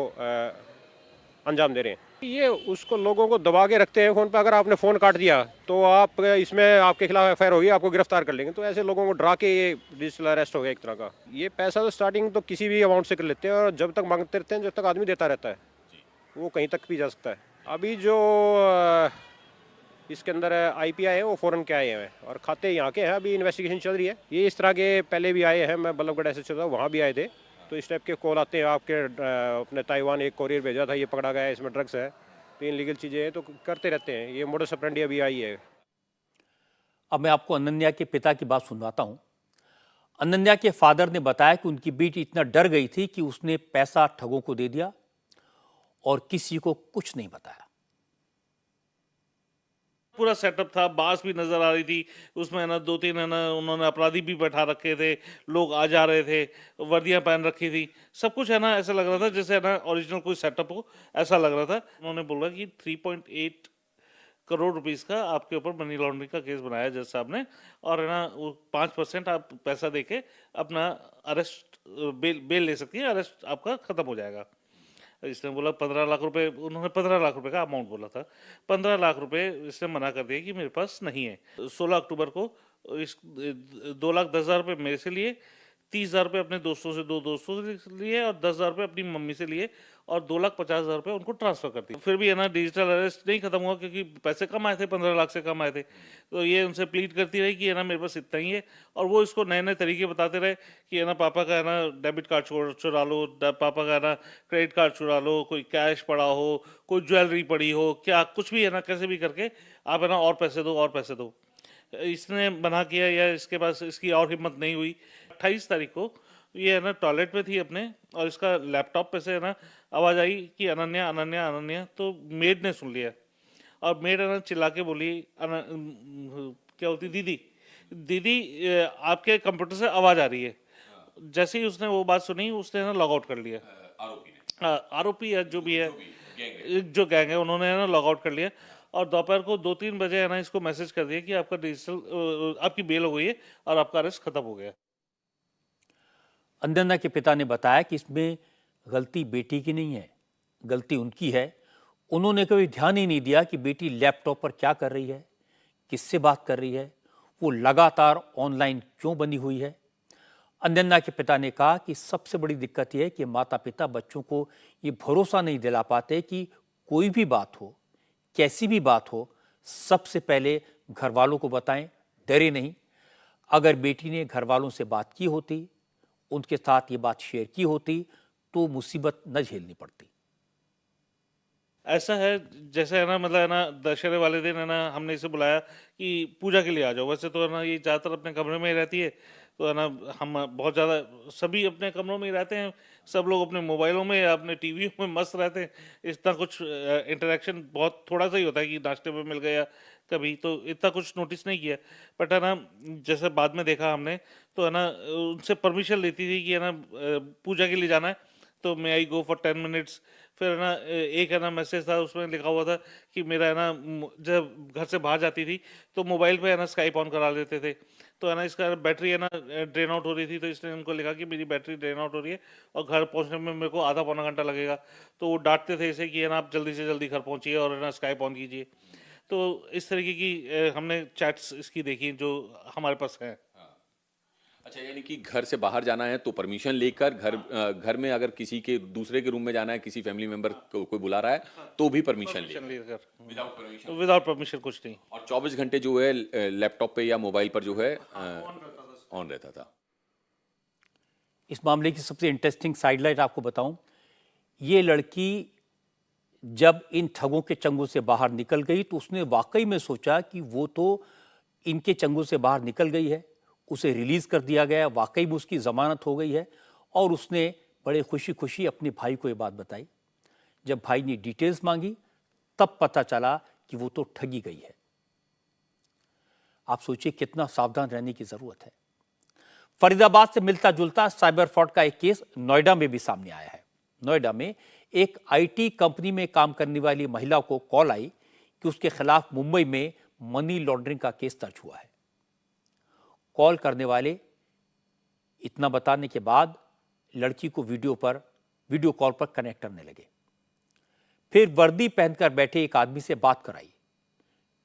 अंजाम दे रहे हैं। ये उसको लोगों को दबा के रखते हैं फ़ोन पे, अगर आपने फ़ोन काट दिया तो आप इसमें आपके खिलाफ एफआईआर होगी, आपको गिरफ्तार कर लेंगे। तो ऐसे लोगों को डरा के ये डिजिटल अरेस्ट हो गया एक तरह का। ये पैसा तो स्टार्टिंग तो किसी भी अमाउंट से कर लेते हैं और जब तक मांगते रहते हैं, जब तक आदमी देता रहता है, वो कहीं तक भी जा सकता है। अभी जो इसके अंदर आईपीआई है वो फॉरेन के आए हैं और खाते यहाँ के हैं, अभी इन्वेस्टिगेशन चल रही है। ये इस तरह के पहले भी आए हैं, मैं बल्लभगढ़ ऐसे चल रहा वहाँ भी आए थे, तो इस टाइप के कॉल आते हैं आपके अपने ताइवान एक कोरियर भेजा था, ये पकड़ा गया है, इसमें ड्रग्स है, तो इनलीगल चीज़ें हैं, तो करते रहते हैं। ये मोडस ऑपरेंडी अभी आई है। अब मैं आपको अनन्या के पिता की बात सुनवाता हूं। अनन्या के फादर ने बताया कि उनकी बेटी इतना डर गई थी कि उसने पैसा ठगों को दे दिया और किसी को कुछ नहीं बताया। पूरा सेटअप था, बांस भी नजर आ रही थी उसमें, है ना 2-3 है ना उन्होंने अपराधी भी बैठा रखे थे, लोग आ जा रहे थे, वर्दियां पहन रखी थी, सब कुछ है ना ऐसा लग रहा था जैसे है ना ओरिजिनल कोई सेटअप हो, ऐसा लग रहा था। उन्होंने बोला कि 3.8 करोड़ रुपीस का आपके ऊपर मनी लॉन्ड्रिंग का केस बनाया जज साहब ने और है ना 5% आप पैसा देके अपना अरेस्ट बेल ले सकती है, अरेस्ट आपका खत्म हो जाएगा। इसने बोला 15 लाख रुपए, उन्होंने 15 लाख रुपए का अमाउंट बोला था, 15 लाख रुपए इसने मना कर दिया कि मेरे पास नहीं है। 16 अक्टूबर को इस 2,10,000 रुपये मेरे से लिए, 30,000 रुपये अपने दोस्तों से, 2 दोस्तों से लिए और 10,000 रुपये अपनी मम्मी से लिए और 2,50,000 रुपये उनको ट्रांसफर कर दिए। फिर भी है ना डिजिटल अरेस्ट नहीं खत्म हुआ क्योंकि पैसे कम आए थे, 15 लाख से कम आए थे। तो ये उनसे प्लीड करती रही कि है ना मेरे पास इतना ही है और वो इसको नए नए तरीके बताते रहे कि है ना पापा का है ना डेबिट कार्ड चुरा लो, पापा का है ना क्रेडिट कार्ड चुरा लो, कोई कैश पड़ा हो, कोई ज्वेलरी पड़ी हो, क्या कुछ भी है ना कैसे भी करके आप है ना और पैसे दो और पैसे दो। इसने मना किया या इसके पास इसकी और हिम्मत नहीं हुई। 28 तारीख को ये है ना टॉयलेट में थी अपने और इसका लैपटॉप पे से है ना आवाज़ आई कि अनन्या अनन्या अनन्या, तो मेड ने सुन लिया और मेड है ना चिल्ला के बोली क्या होती दीदी दीदी आपके कंप्यूटर से आवाज़ आ रही है। जैसे ही उसने वो बात सुनी उसने ना लॉग आउट कर लिया, आरोपी या जो भी है जो गैंग है उन्होंने ना लॉग आउट कर लिया और दोपहर को 2-3 बजे है ना इसको मैसेज कर दिया कि आपका डिजिटल आपकी बेल हो गई है और आपका अरेस्ट खत्म हो गया। अंजना के पिता ने बताया कि इसमें गलती बेटी की नहीं है, गलती उनकी है। उन्होंने कभी ध्यान ही नहीं दिया कि बेटी लैपटॉप पर क्या कर रही है, किससे बात कर रही है, वो लगातार ऑनलाइन क्यों बनी हुई है। अंजना के पिता ने कहा कि सबसे बड़ी दिक्कत यह है कि माता पिता बच्चों को ये भरोसा नहीं दिला पाते कि कोई भी बात हो, कैसी भी बात हो, सबसे पहले घर वालों को बताएं, डरे नहीं। अगर बेटी ने घर वालों से बात की होती, उनके साथ ये बात शेयर की होती, तो मुसीबत न झेलनी पड़ती। ऐसा है जैसे है ना, मतलब है ना, दशहरे वाले दिन है ना हमने इसे बुलाया कि पूजा के लिए आ जाओ। वैसे तो है ना ये ज़्यादातर अपने कमरे में ही रहती है, तो है ना हम बहुत ज़्यादा सभी अपने कमरों में ही रहते हैं, सब लोग अपने मोबाइलों में या अपने टीवी में मस्त रहते हैं। इतना कुछ इंटरेक्शन बहुत थोड़ा सा ही होता है कि नाश्ते पे मिल गया कभी, तो इतना कुछ नोटिस नहीं किया। बट है ना जैसे बाद में देखा हमने, तो है ना उनसे परमिशन लेती थी कि है ना पूजा के लिए जाना है तो मे आई गो फॉर 10 मिनट्स। फिर है ना एक है ना मैसेज था, उसमें लिखा हुआ था कि मेरा है ना जब घर से बाहर जाती थी तो मोबाइल पे है ना स्काइप ऑन करा लेते थे, तो है ना इसका बैटरी है ना ड्रेन आउट हो रही थी, तो इसने उनको लिखा कि मेरी बैटरी ड्रेन आउट हो रही है और घर पहुंचने में मेरे को आधा पौना घंटा लगेगा। तो वो डांटते थे इसे कि है ना आप जल्दी से जल्दी घर पहुंचिए और है ना स्काइप ऑन कीजिए। तो इस तरीके की हमने चैट्स इसकी देखी जो हमारे पास है। अच्छा, यानी कि घर से बाहर जाना है तो परमिशन लेकर, घर में अगर किसी के दूसरे के रूम में जाना है, किसी फैमिली मेंबर को कोई बुला रहा है तो भी परमिशन लेकर, विदाउट परमिशन कुछ नहीं। और 24 घंटे जो है लैपटॉप पे या मोबाइल पर जो है ऑन रहता था। इस मामले की सबसे इंटरेस्टिंग साइडलाइट आपको बताऊं, ये लड़की जब इन ठगों के चंगुल से बाहर निकल गई तो उसने वाकई में सोचा कि वो तो इनके चंगुल से बाहर निकल गई है, उसे रिलीज कर दिया गया, वाकई में उसकी जमानत हो गई है। और उसने बड़े खुशी खुशी अपने भाई को ये बात बताई। जब भाई ने डिटेल्स मांगी तब पता चला कि वो तो ठगी गई है। आप सोचिए कितना सावधान रहने की जरूरत है। फरीदाबाद से मिलता जुलता साइबर फ्रॉड का एक केस नोएडा में भी सामने आया है। नोएडा में एक आईटी कंपनी में काम करने वाली महिला को कॉल आई कि उसके खिलाफ मुंबई में मनी लॉन्ड्रिंग का केस दर्ज हुआ है। कॉल करने वाले इतना बताने के बाद लड़की को वीडियो कॉल पर कनेक्ट करने लगे। फिर वर्दी पहनकर बैठे एक आदमी से बात कराई।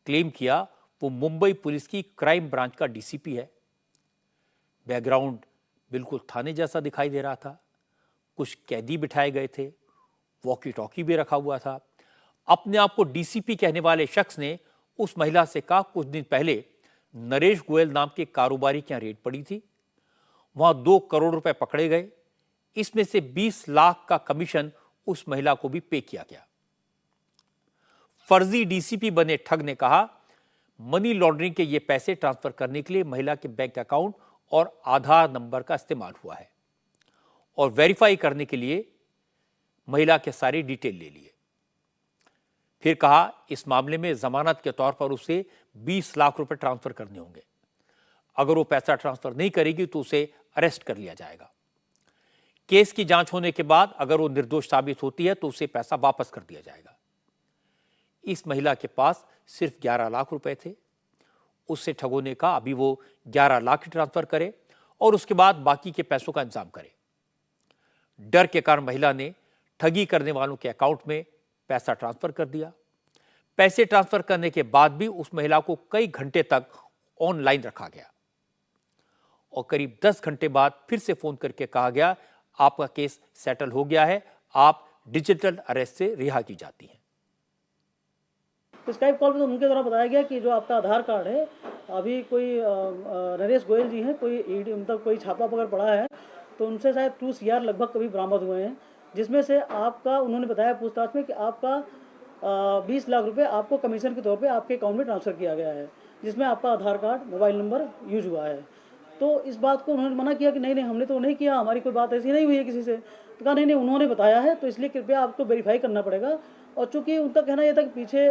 क्लेम किया वो मुंबई पुलिस की क्राइम ब्रांच का डीसीपी है। बैकग्राउंड बिल्कुल थाने जैसा दिखाई दे रहा था। कुछ कैदी बिठाए गए थे, वॉकी टॉकी भी रखा हुआ था। अपने आप को डीसीपी कहने वाले शख्स ने उस महिला से कहा कुछ दिन पहले नरेश गोयल नाम के कारोबारी की रेड पड़ी थी, वहां 2 करोड़ रुपए पकड़े गए, इसमें से 20 लाख का कमीशन उस महिला को भी पे किया गया। फर्जी डीसीपी बने ठग ने कहा मनी लॉन्ड्रिंग के ये पैसे ट्रांसफर करने के लिए महिला के बैंक अकाउंट और आधार नंबर का इस्तेमाल हुआ है और वेरीफाई करने के लिए महिला के सारे डिटेल ले लिए। फिर कहा इस मामले में जमानत के तौर पर उसे 20 लाख रुपए ट्रांसफर करने होंगे। अगर वो पैसा ट्रांसफर नहीं करेगी तो उसे अरेस्ट कर लिया जाएगा। केस की जांच होने के बाद अगर वो निर्दोष साबित होती है तो उसे पैसा वापस कर दिया जाएगा। इस महिला के पास सिर्फ 11 लाख रुपए थे। उससे ठगों ने कहा अभी वो 11 लाख ट्रांसफर करे और उसके बाद बाकी के पैसों का इंतजाम करे। डर के कारण महिला ने ठगी करने वालों के अकाउंट में पैसा ट्रांसफर कर दिया। पैसे ट्रांसफर करने के बाद भी उस महिला को कई घंटे तक ऑनलाइन रखा गया और करीब 10 घंटे बाद फिर से फोन करके कहा गया आपका केस सेटल हो गया है, आप डिजिटल अरेस्ट से रिहा की जाती हैं। स्काइप कॉल पे तो उनके द्वारा बताया गया कि जो आपका आधार कार्ड है, अभी कोई नरेश गोयल जी हैं, कोई मतलब कोई छापा पकड़ पड़ा है, तो उनसे शायद 2 CR लगभग कभी बरामद हुए हैं, जिसमें से आपका उन्होंने बताया पूछताछ में कि आपका 20 लाख रुपए आपको कमीशन के तौर पे आपके अकाउंट में ट्रांसफ़र किया गया है, जिसमें आपका आधार कार्ड, मोबाइल नंबर यूज हुआ है। तो इस बात को उन्होंने मना किया कि नहीं नहीं हमने तो नहीं किया, हमारी कोई बात ऐसी नहीं हुई है किसी से। तो कहा नहीं नहीं उन्होंने बताया है, तो इसलिए कृपया आपको वेरीफाई करना पड़ेगा। और चूंकि उनका कहना यह था कि पीछे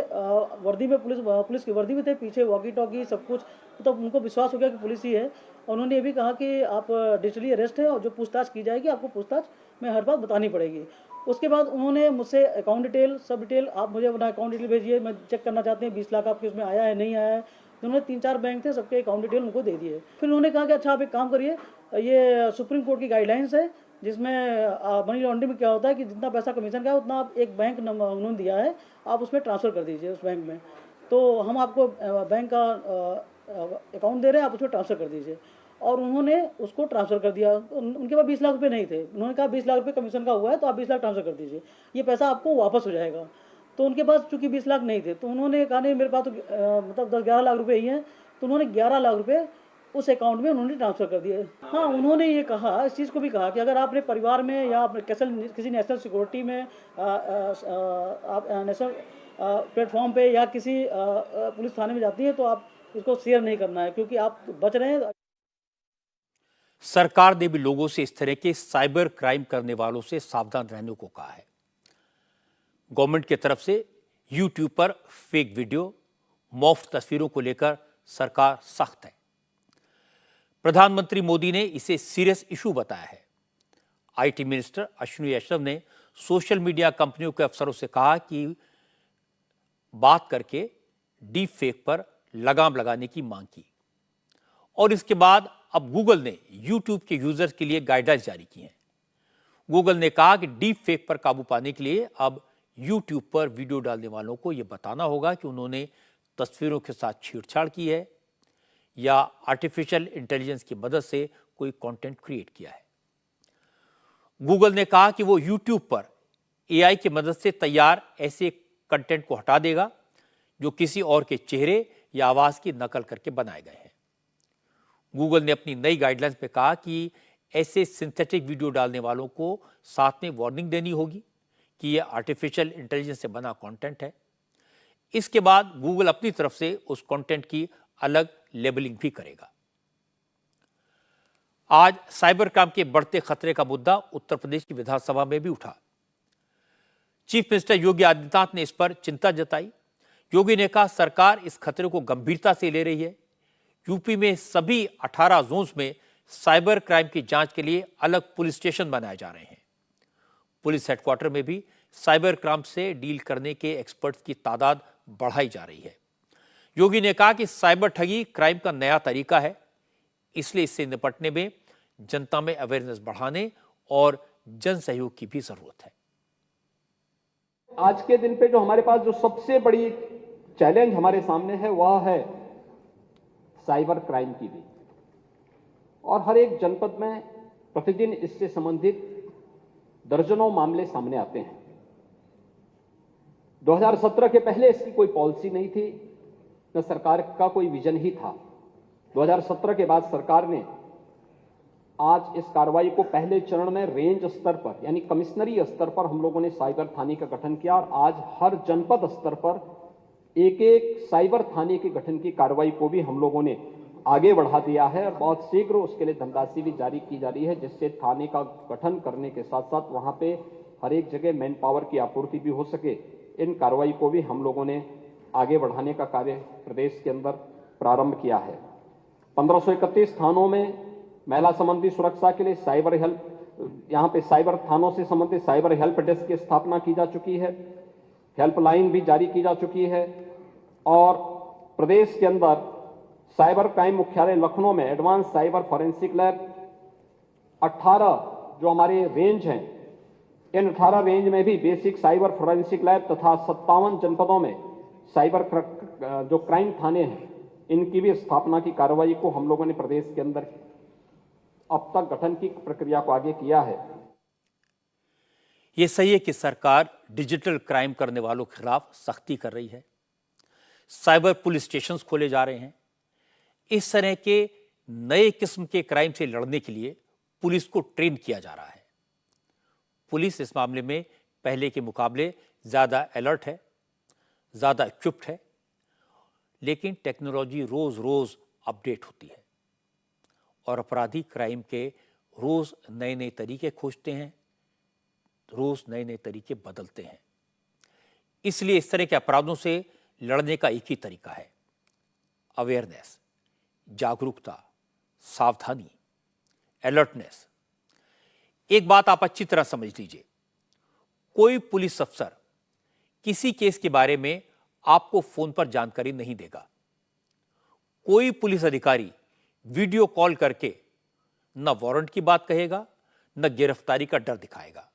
वर्दी में पुलिस की वर्दी में थे, पीछे वॉकी टॉकी सब कुछ, तो उनको विश्वास हो गया कि पुलिस ही है। और उन्होंने ये भी कहा कि आप डिजिटली अरेस्ट है और जो पूछताछ की जाएगी आपको पूछताछ में हर बात बतानी पड़ेगी। उसके बाद उन्होंने मुझसे अकाउंट डिटेल, सब डिटेल, आप मुझे अपना अकाउंट डिटेल भेजिए, मैं चेक करना चाहते हैं 20 लाख आपके उसमें आया है नहीं आया है। तो उन्होंने 3-4 बैंक थे, सबके अकाउंट डिटेल उनको दे दिए। फिर उन्होंने कहा कि अच्छा आप एक काम करिए, ये सुप्रीम कोर्ट की गाइडलाइंस है जिसमें मनी लॉन्ड्रिंग में क्या होता है कि जितना पैसा कमीशन का है उतना आप एक बैंक नंबर उन्होंने दिया है, आप उसमें ट्रांसफ़र कर दीजिए उस बैंक में। तो हम आपको बैंक का अकाउंट दे रहे हैं, आप उसमें ट्रांसफ़र कर दीजिए। और उन्होंने उसको ट्रांसफ़र कर दिया। उनके पास 20 लाख रुपए नहीं थे। उन्होंने कहा 20 लाख रुपए कमीशन का हुआ है तो आप 20 लाख ट्रांसफ़र कर दीजिए, ये पैसा आपको वापस हो जाएगा। तो उनके पास चूँकि 20 लाख नहीं थे तो उन्होंने कहा नहीं मेरे पास तो मतलब 10-11 लाख रुपए ही हैं। तो उन्होंने 11 लाख रुपए उस अकाउंट में उन्होंने ट्रांसफ़र कर दिए। हाँ, उन्होंने ये कहा, इस चीज़ को भी कहा कि अगर आपने परिवार में या किसी नेशनल सिक्योरिटी में आप नेशनल प्लेटफॉर्म पे या किसी पुलिस थाने में जाती है तो आप इसको शेयर नहीं करना है क्योंकि आप बच रहे हैं। सरकार ने भी लोगों से इस तरह के साइबर क्राइम करने वालों से सावधान रहने को कहा है। गवर्नमेंट की तरफ से यूट्यूब पर फेक वीडियो, मुफ्त तस्वीरों को लेकर सरकार सख्त है। प्रधानमंत्री मोदी ने इसे सीरियस इशू बताया है। आईटी मिनिस्टर अश्विनी वैष्णव ने सोशल मीडिया कंपनियों के अफसरों से कहा कि बात करके डीप फेक पर लगाम लगाने की मांग की। और इसके बाद अब गूगल ने यूट्यूब के यूजर्स के लिए गाइडलाइंस जारी की हैं। गूगल ने कहा कि डीप फेक पर काबू पाने के लिए अब यूट्यूब पर वीडियो डालने वालों को यह बताना होगा कि उन्होंने तस्वीरों के साथ छेड़छाड़ की है या आर्टिफिशियल इंटेलिजेंस की मदद से कोई कंटेंट क्रिएट किया है। गूगल ने कहा कि वो यूट्यूब पर एआई की मदद से तैयार ऐसे कंटेंट को हटा देगा जो किसी और के चेहरे या आवाज की नकल करके बनाए गए हैं। गूगल ने अपनी नई गाइडलाइंस में कहा कि ऐसे सिंथेटिक वीडियो डालने वालों को साथ में वार्निंग देनी होगी कि यह आर्टिफिशियल इंटेलिजेंस से बना कंटेंट है। इसके बाद गूगल अपनी तरफ से उस कंटेंट की अलग लेबलिंग भी करेगा। आज साइबर क्राइम के बढ़ते खतरे का मुद्दा उत्तर प्रदेश की विधानसभा में भी उठा। चीफ मिनिस्टर योगी आदित्यनाथ ने इस पर चिंता जताई। योगी ने कहा सरकार इस खतरे को गंभीरता से ले रही है। यूपी में सभी 18 जोन्स में साइबर क्राइम की जांच के लिए अलग पुलिस स्टेशन बनाए जा रहे हैं। पुलिस हेडक्वार्टर में भी साइबर क्राइम से डील करने के एक्सपर्ट्स की तादाद बढ़ाई जा रही है। योगी ने कहा कि साइबर ठगी क्राइम का नया तरीका है, इसलिए इससे निपटने में जनता में अवेयरनेस बढ़ाने और जन सहयोग की भी जरूरत है। आज के दिन पे जो हमारे पास जो सबसे बड़ी चैलेंज हमारे सामने है वह है साइबर क्राइम की भी। और हर एक जनपद में प्रतिदिन इससे संबंधित दर्जनों मामले सामने आते हैं। 2017 के पहले इसकी कोई पॉलिसी नहीं थी, न सरकार का कोई विजन ही था। 2017 के बाद सरकार ने आज इस कार्रवाई को पहले चरण में रेंज स्तर पर यानी कमिश्नरी स्तर पर हम लोगों ने साइबर थाने का गठन किया और आज हर जनपद स्तर पर एक एक साइबर थाने के गठन की कार्रवाई को भी हम लोगों ने आगे बढ़ा दिया है और बहुत शीघ्र उसके लिए धनराशि भी जारी की जा रही है, जिससे थाने का गठन करने के साथ साथ वहां पे हर एक जगह मैन पावर की आपूर्ति भी हो सके। इन कार्रवाई को भी हम लोगों ने आगे बढ़ाने का कार्य प्रदेश के अंदर प्रारंभ किया है। 1531 थानों में महिला संबंधी सुरक्षा के लिए साइबर हेल्प, यहाँ पे साइबर थानों से संबंधित साइबर हेल्प डेस्क की स्थापना की जा चुकी है, हेल्पलाइन भी जारी की जा चुकी है और प्रदेश के अंदर साइबर क्राइम मुख्यालय लखनऊ में एडवांस साइबर फॉरेंसिक लैब 18 जो हमारे रेंज हैं, इन 18 रेंज में भी बेसिक साइबर फॉरेंसिक लैब तथा 57 जनपदों में साइबर जो क्राइम थाने हैं इनकी भी स्थापना की कार्रवाई को हम लोगों ने प्रदेश के अंदर अब तक गठन की प्रक्रिया को आगे किया है। यह सही है कि सरकार डिजिटल क्राइम करने वालों के खिलाफ सख्ती कर रही है। साइबर पुलिस स्टेशन खोले जा रहे हैं। इस तरह के नए किस्म के क्राइम से लड़ने के लिए पुलिस को ट्रेन किया जा रहा है। पुलिस इस मामले में पहले के मुकाबले ज्यादा अलर्ट है, ज्यादा इक्विप्ड है, लेकिन टेक्नोलॉजी रोज रोज अपडेट होती है और अपराधी क्राइम के रोज नए नए तरीके खोजते हैं, रोज नए नए तरीके बदलते हैं। इसलिए इस तरह के अपराधों से लड़ने का एक ही तरीका है, अवेयरनेस, जागरूकता, सावधानी, अलर्टनेस। एक बात आप अच्छी तरह समझ लीजिए, कोई पुलिस अफसर किसी केस के बारे में आपको फोन पर जानकारी नहीं देगा। कोई पुलिस अधिकारी वीडियो कॉल करके न वारंट की बात कहेगा, न गिरफ्तारी का डर दिखाएगा,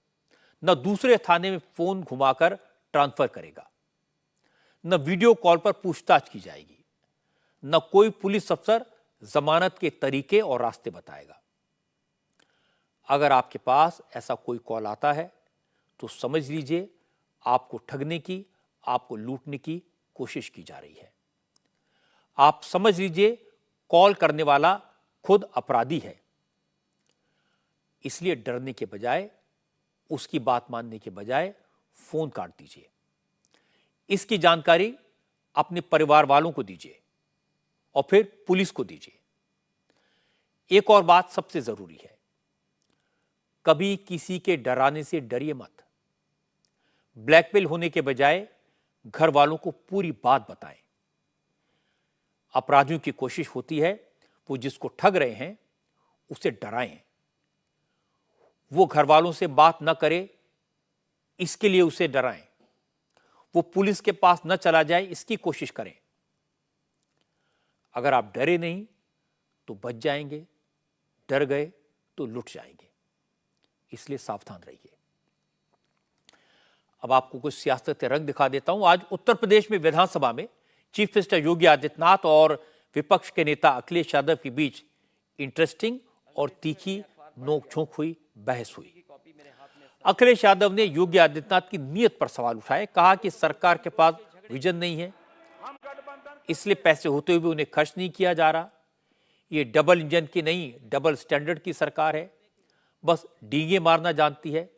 न दूसरे थाने में फोन घुमाकर ट्रांसफर करेगा, न वीडियो कॉल पर पूछताछ की जाएगी, न कोई पुलिस अफसर जमानत के तरीके और रास्ते बताएगा। अगर आपके पास ऐसा कोई कॉल आता है तो समझ लीजिए आपको ठगने की, आपको लूटने की कोशिश की जा रही है। आप समझ लीजिए कॉल करने वाला खुद अपराधी है। इसलिए डरने के बजाय, उसकी बात मानने के बजाय फोन काट दीजिए। इसकी जानकारी अपने परिवार वालों को दीजिए और फिर पुलिस को दीजिए। एक और बात सबसे जरूरी है, कभी किसी के डराने से डरिए मत। ब्लैकमेल होने के बजाय घर वालों को पूरी बात बताएं। अपराधियों की कोशिश होती है वो जिसको ठग रहे हैं उसे डराएं, वो घर वालों से बात न करे इसके लिए उसे डराएं, वो पुलिस के पास न चला जाए इसकी कोशिश करें। अगर आप डरे नहीं तो बच जाएंगे, डर गए तो लुट जाएंगे। इसलिए सावधान रहिए। अब आपको कुछ सियासत के रंग दिखा देता हूं। आज उत्तर प्रदेश में विधानसभा में चीफ मिनिस्टर योगी आदित्यनाथ और विपक्ष के नेता अखिलेश यादव के बीच इंटरेस्टिंग और तीखी नोकझोंक हुई, बहस हुई। अखिलेश यादव ने योगी आदित्यनाथ की नीयत पर सवाल उठाए, कहा कि सरकार के पास विजन नहीं है, इसलिए पैसे होते हुए भी उन्हें खर्च नहीं किया जा रहा। ये डबल इंजन की नहीं, डबल स्टैंडर्ड की सरकार है, बस डींगे मारना जानती है।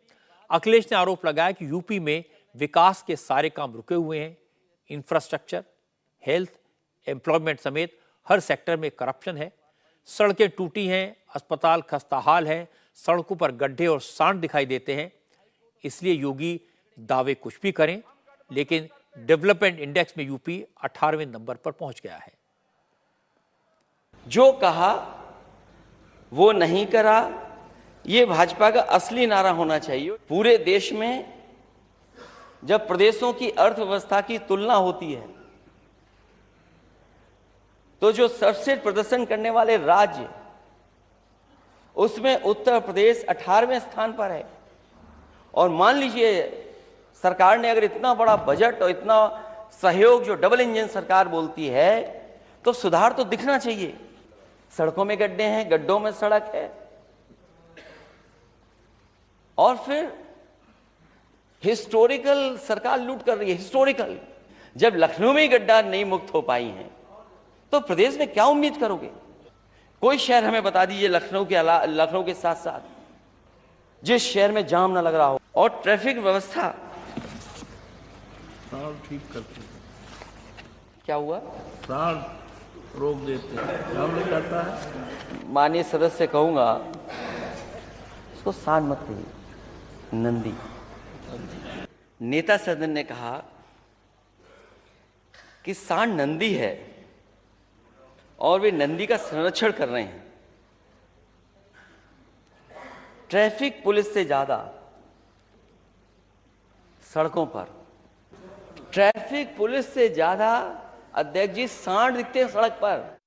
अखिलेश ने आरोप लगाया कि यूपी में विकास के सारे काम रुके हुए हैं। इंफ्रास्ट्रक्चर, हेल्थ, एम्प्लॉयमेंट समेत हर सेक्टर में करप्शन है। सड़कें टूटी हैं, अस्पताल खस्ताहाल हैं, सड़कों पर गड्ढे और सांड दिखाई देते हैं। इसलिए योगी दावे कुछ भी करें, लेकिन डेवलपमेंट इंडेक्स में यूपी 18वें नंबर पर पहुंच गया है। जो कहा वो नहीं करा, ये भाजपा का असली नारा होना चाहिए। पूरे देश में जब प्रदेशों की अर्थव्यवस्था की तुलना होती है तो जो सर्वश्रेष्ठ प्रदर्शन करने वाले राज्य, उसमें उत्तर प्रदेश 18वें स्थान पर है। और मान लीजिए सरकार ने अगर इतना बड़ा बजट और इतना सहयोग, जो डबल इंजन सरकार बोलती है, तो सुधार तो दिखना चाहिए। सड़कों में गड्ढे हैं, गड्ढों में सड़क है। और फिर हिस्टोरिकल सरकार लूट कर रही है। हिस्टोरिकल, जब लखनऊ में गड्ढा नहीं मुक्त हो पाई हैं तो प्रदेश में क्या उम्मीद करोगे? कोई शहर हमें बता दीजिए लखनऊ के साथ साथ जिस शहर में जाम ना लग रहा हो। और ट्रैफिक व्यवस्था ठीक करते, क्या हुआ? रोक देते हैं, जाम लग जाता है। माननीय सदस्य से कहूंगा इसको सांड मत कहिए, नंदी। नेता सदन ने कहा कि सांड नंदी है और वे नंदी का संरक्षण कर रहे हैं। ट्रैफिक पुलिस से ज्यादा सड़कों पर, ट्रैफिक पुलिस से ज्यादा अध्यक्ष जी सांड दिखते हैं सड़क पर।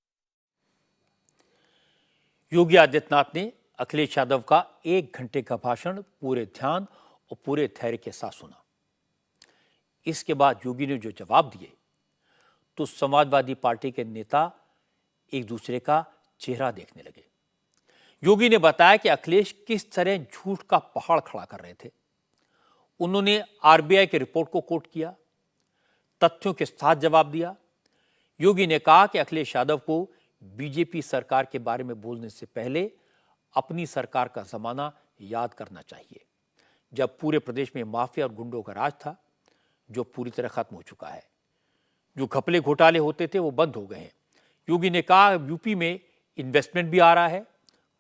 योगी आदित्यनाथ ने अखिलेश यादव का 1 घंटे का भाषण पूरे ध्यान और पूरे धैर्य के साथ सुना। इसके बाद योगी ने जो जवाब दिए तो समाजवादी पार्टी के नेता एक दूसरे का चेहरा देखने लगे। योगी ने बताया कि अखिलेश किस तरह झूठ का पहाड़ खड़ा कर रहे थे। उन्होंने आरबीआई की रिपोर्ट को कोट किया, तथ्यों के साथ जवाब दिया। योगी ने कहा कि अखिलेश यादव को बीजेपी सरकार के बारे में बोलने से पहले अपनी सरकार का जमाना याद करना चाहिए, जब पूरे प्रदेश में माफिया और गुंडों का राज था, जो पूरी तरह खत्म हो चुका है। जो घपले घोटाले होते थे वो बंद हो गए हैं। योगी ने कहा यूपी में इन्वेस्टमेंट भी आ रहा है,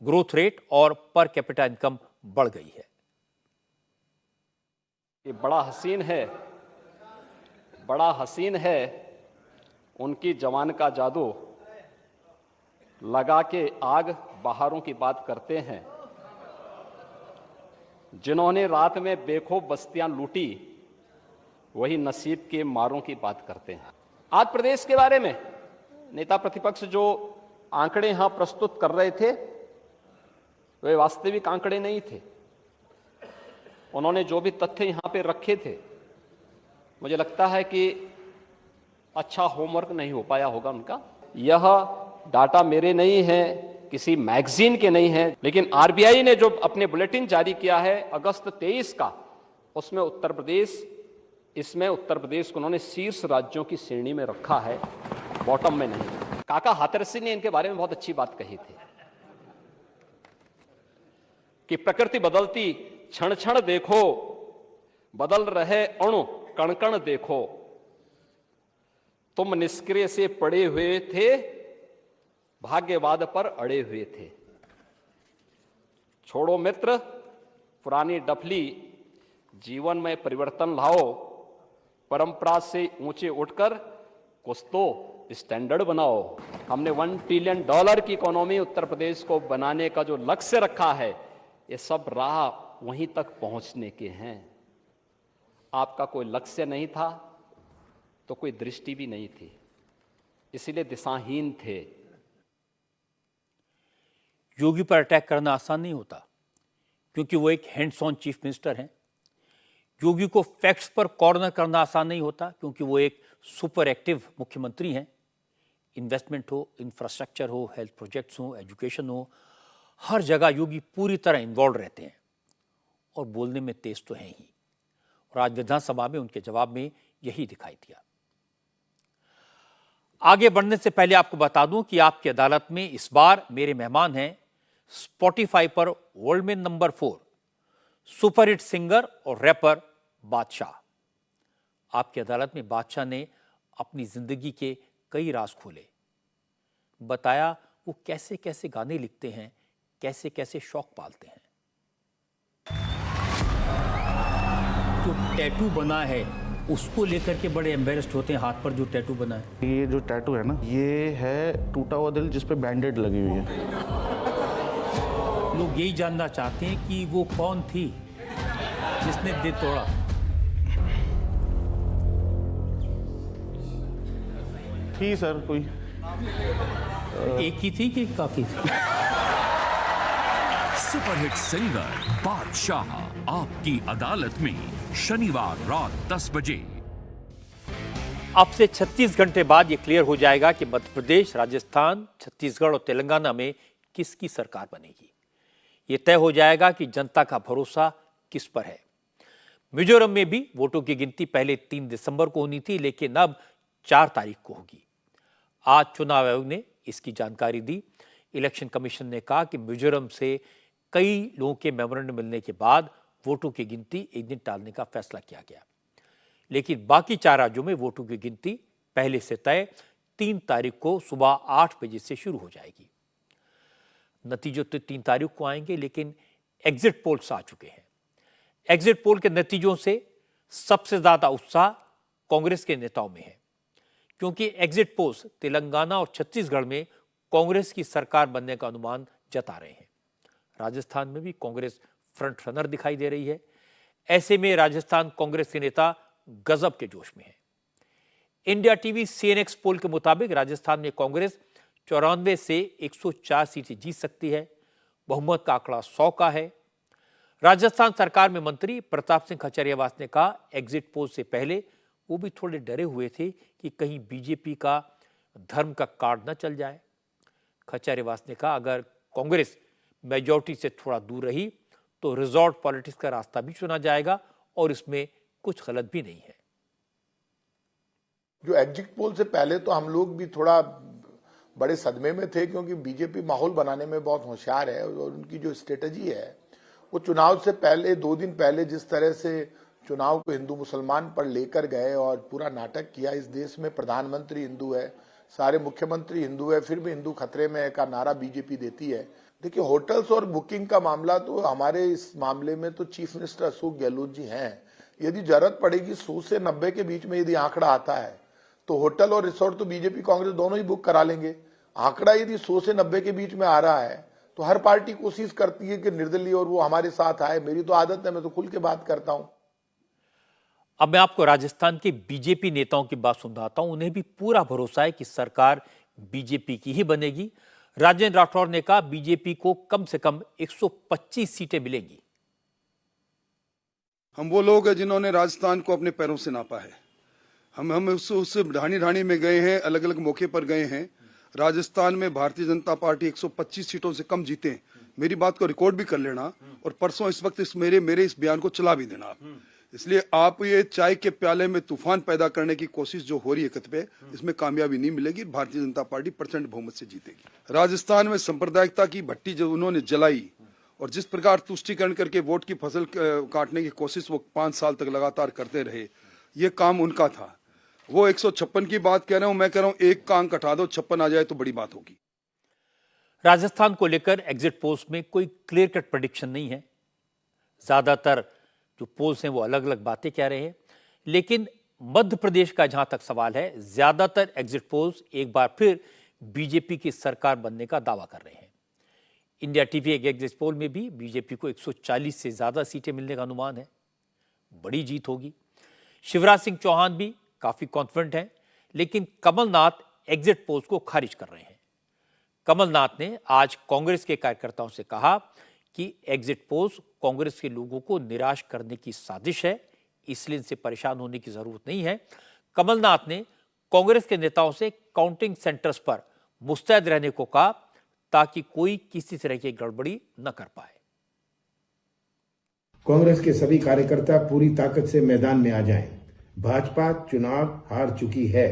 ग्रोथ रेट और पर कैपिटा इनकम बढ़ गई है। ये बड़ा हसीन है उनकी जवान का जादू, लगा के आग बहारों की बात करते हैं। जिन्होंने रात में बेखौफ बस्तियां लूटी वही नसीब के मारों की बात करते हैं। आज प्रदेश के बारे में नेता प्रतिपक्ष जो आंकड़े यहां प्रस्तुत कर रहे थे वे वास्तविक आंकड़े नहीं थे। उन्होंने जो भी तथ्य यहां पे रखे थे, मुझे लगता है कि अच्छा होमवर्क नहीं हो पाया होगा उनका। यह डाटा मेरे नहीं है, किसी मैगजीन के नहीं है, लेकिन आरबीआई ने जो अपने बुलेटिन जारी किया है अगस्त 23 का, उसमें उत्तर प्रदेश को उन्होंने शीर्ष राज्यों की श्रेणी में रखा है, बॉटम में नहीं। काका हाथरसी ने इनके बारे में बहुत अच्छी बात कही थी कि प्रकृति बदलती क्षण क्षण देखो, बदल रहे अणु कण कण देखो, तुम निष्क्रिय से पड़े हुए थे, भाग्यवाद पर अड़े हुए थे। छोड़ो मित्र पुरानी डफली, जीवन में परिवर्तन लाओ, परंपरा से ऊंचे उठकर कुछ तो स्टैंडर्ड बनाओ। हमने $1 ट्रिलियन की इकोनॉमी उत्तर प्रदेश को बनाने का जो लक्ष्य रखा है, ये सब राह वहीं तक पहुंचने के हैं। आपका कोई लक्ष्य नहीं था तो कोई दृष्टि भी नहीं थी, इसीलिए दिशाहीन थे। योगी पर अटैक करना आसान नहीं होता, क्योंकि वो एक हैंड्स ऑन चीफ मिनिस्टर हैं। योगी को फैक्ट्स पर कॉर्नर करना आसान नहीं होता, क्योंकि वो एक सुपर एक्टिव मुख्यमंत्री हैं। इन्वेस्टमेंट हो, इंफ्रास्ट्रक्चर हो, हेल्थ प्रोजेक्ट्स हो, एजुकेशन हो, हर जगह योगी पूरी तरह इन्वॉल्व रहते हैं और बोलने में तेज तो हैं ही। और आज विधानसभा में उनके जवाब में यही दिखाई दिया। आगे बढ़ने से पहले आपको बता दूं कि आपकी अदालत में इस बार मेरे मेहमान हैं स्पॉटिफाई पर वर्ल्ड में नंबर 4 सुपरहिट सिंगर और रैपर बादशाह। आपकी अदालत में बादशाह ने अपनी जिंदगी के कई राज खोले, बताया वो कैसे कैसे गाने लिखते हैं, कैसे कैसे शौक पालते हैं। जो टैटू बना है उसको लेकर के बड़े एम्बेरेस्ड होते हैं, हाथ पर जो टैटू बना है। ये जो टैटू है ना, ये है टूटा हुआ दिल जिस पे बैंडेड लगी हुई है। लोग यही जानना चाहते हैं कि वो कौन थी जिसने दिल तोड़ा। थी सर कोई एक ही थी कि काफी थी? सुपरहिट सिंगर बादशाह आपकी अदालत में शनिवार रात 10 बजे। अब से 36 घंटे बाद यह क्लियर हो जाएगा कि मध्य प्रदेश, राजस्थान, छत्तीसगढ़ और तेलंगाना में किसकी सरकार बनेगी। यह तय हो जाएगा कि जनता का भरोसा किस पर है। मिजोरम में भी वोटों की गिनती पहले 3 दिसंबर को होनी थी, लेकिन अब 4 तारीख को होगी। आज चुनाव आयोग ने इसकी जानकारी दी। इलेक्शन कमीशन ने कहा कि मिजोरम से कई लोगों के मेमोरेंडम मिलने के बाद वोटों की गिनती एक दिन टालने का फैसला किया गया, लेकिन बाकी 4 राज्यों में वोटों की गिनती पहले से तय 3 तारीख को सुबह 8 बजे से शुरू हो जाएगी। नतीजे तो 3 तारीख को आएंगे, लेकिन एग्जिट पोल्स आ चुके हैं। एग्जिट पोल के नतीजों से सबसे ज्यादा उत्साह कांग्रेस के नेताओं में है, क्योंकि एग्जिट पोल्स तेलंगाना और छत्तीसगढ़ में कांग्रेस की सरकार बनने का अनुमान जता रहे हैं। राजस्थान में भी कांग्रेस फ्रंट रनर दिखाई दे रही है। ऐसे में राजस्थान कांग्रेस के नेता गजब के जोश में है। इंडिया टीवी सीएनएक्स पोल के मुताबिक राजस्थान में कांग्रेस 94 से 104 सीटें जीत सकती है। बहुमत का आंकड़ा 100 का है। राजस्थान सरकार में मंत्री प्रताप सिंह खचरियावास ने कहा एग्जिट पोल से पहले वो भी थोड़े डरे हुए थे कि कहीं बीजेपी का धर्म का कार्ड न चल जाए। खचरियावास ने कहा अगर कांग्रेस मेजॉरिटी से थोड़ा दूर रही तो रिजॉर्ट पॉलिटिक्स का रास्ता भी चुना जाएगा और इसमें कुछ गलत भी नहीं है। जो एग्जिट पोल से पहले तो हम लोग भी थोड़ा बड़े सदमे में थे, क्योंकि बीजेपी माहौल बनाने में बहुत होशियार है और उनकी जो स्ट्रेटजी है वो चुनाव से पहले 2 दिन पहले जिस तरह से चुनाव को हिंदू मुसलमान पर लेकर गए और पूरा नाटक किया। इस देश में प्रधानमंत्री हिंदू है, सारे मुख्यमंत्री हिंदू है, फिर भी हिंदू खतरे में है का नारा बीजेपी देती है। देखिए होटल्स और बुकिंग का मामला तो हमारे इस मामले में तो चीफ मिनिस्टर अशोक गहलोत जी हैं। यदि जरूरत पड़ेगी 100 से 90 के बीच में यदि आंकड़ा आता है तो होटल और रिसोर्ट तो बीजेपी कांग्रेस दोनों ही बुक करा लेंगे। आंकड़ा यदि 100 से 90 के बीच में आ रहा है तो हर पार्टी कोशिश करती है कि निर्दलीय और वो हमारे साथ आए। मेरी तो आदत है, मैं तो खुल के बात करता हूं। अब मैं आपको राजस्थान के बीजेपी नेताओं की बात सुनाता हूं। उन्हें भी पूरा भरोसा है कि सरकार बीजेपी की ही बनेगी। राजेंद्र राठौर ने कहा बीजेपी को कम से कम 125 सीटें मिलेंगी। हम वो लोग हैं जिन्होंने राजस्थान को अपने पैरों से नापा है। हम उस ढाणी में गए हैं, अलग अलग मौके पर गए हैं। राजस्थान में भारतीय जनता पार्टी 125 सीटों से कम जीते। मेरी बात को रिकॉर्ड भी कर लेना और परसों इस वक्त मेरे इस बयान को चला भी देना आप। इसलिए आप ये चाय के प्याले में तूफान पैदा करने की कोशिश जो हो रही है कतबे, इसमें कामयाबी नहीं मिलेगी। भारतीय जनता पार्टी प्रचंड बहुमत से जीतेगी। राजस्थान में सांप्रदायिकता की भट्टी जो उन्होंने जलाई और जिस प्रकार तुष्टीकरण करके वोट की फसल काटने की कोशिश वो 5 साल तक लगातार करते रहे, ये काम उनका था। वो 156 की बात कह रहे हूं, मैं कह रहा हूं एक का अंक हटा दो, 56 आ जाए तो बड़ी बात होगी। राजस्थान को लेकर एग्जिट पोल्स में कोई क्लियर कट प्रेडिक्शन नहीं है। ज्यादातर जो पोल्स हैं वो अलग अलग बातें कह रहे हैं, लेकिन मध्य प्रदेश का जहां तक सवाल है, ज्यादातर एग्जिट पोल्स एक बार फिर बीजेपी की सरकार बनने का दावा कर रहे हैं। इंडिया टीवी एक एग्जिट पोल में भी बीजेपी को 140 से ज्यादा सीटें मिलने का अनुमान है। बड़ी जीत होगी। शिवराज सिंह चौहान भी काफी कॉन्फिडेंट हैं, लेकिन कमलनाथ एग्जिट पोल्स को खारिज कर रहे हैं। कमलनाथ ने आज कांग्रेस के कार्यकर्ताओं से कहा कि एग्जिट पोल्स कांग्रेस के लोगों को निराश करने की साजिश है, इसलिए इनसे परेशान होने की जरूरत नहीं है। कमलनाथ ने कांग्रेस के नेताओं से काउंटिंग सेंटर्स पर मुस्तैद रहने को कहा ताकि कोई किसी तरह की गड़बड़ी न कर पाए। कांग्रेस के सभी कार्यकर्ता पूरी ताकत से मैदान में आ जाएं। भाजपा चुनाव हार चुकी है।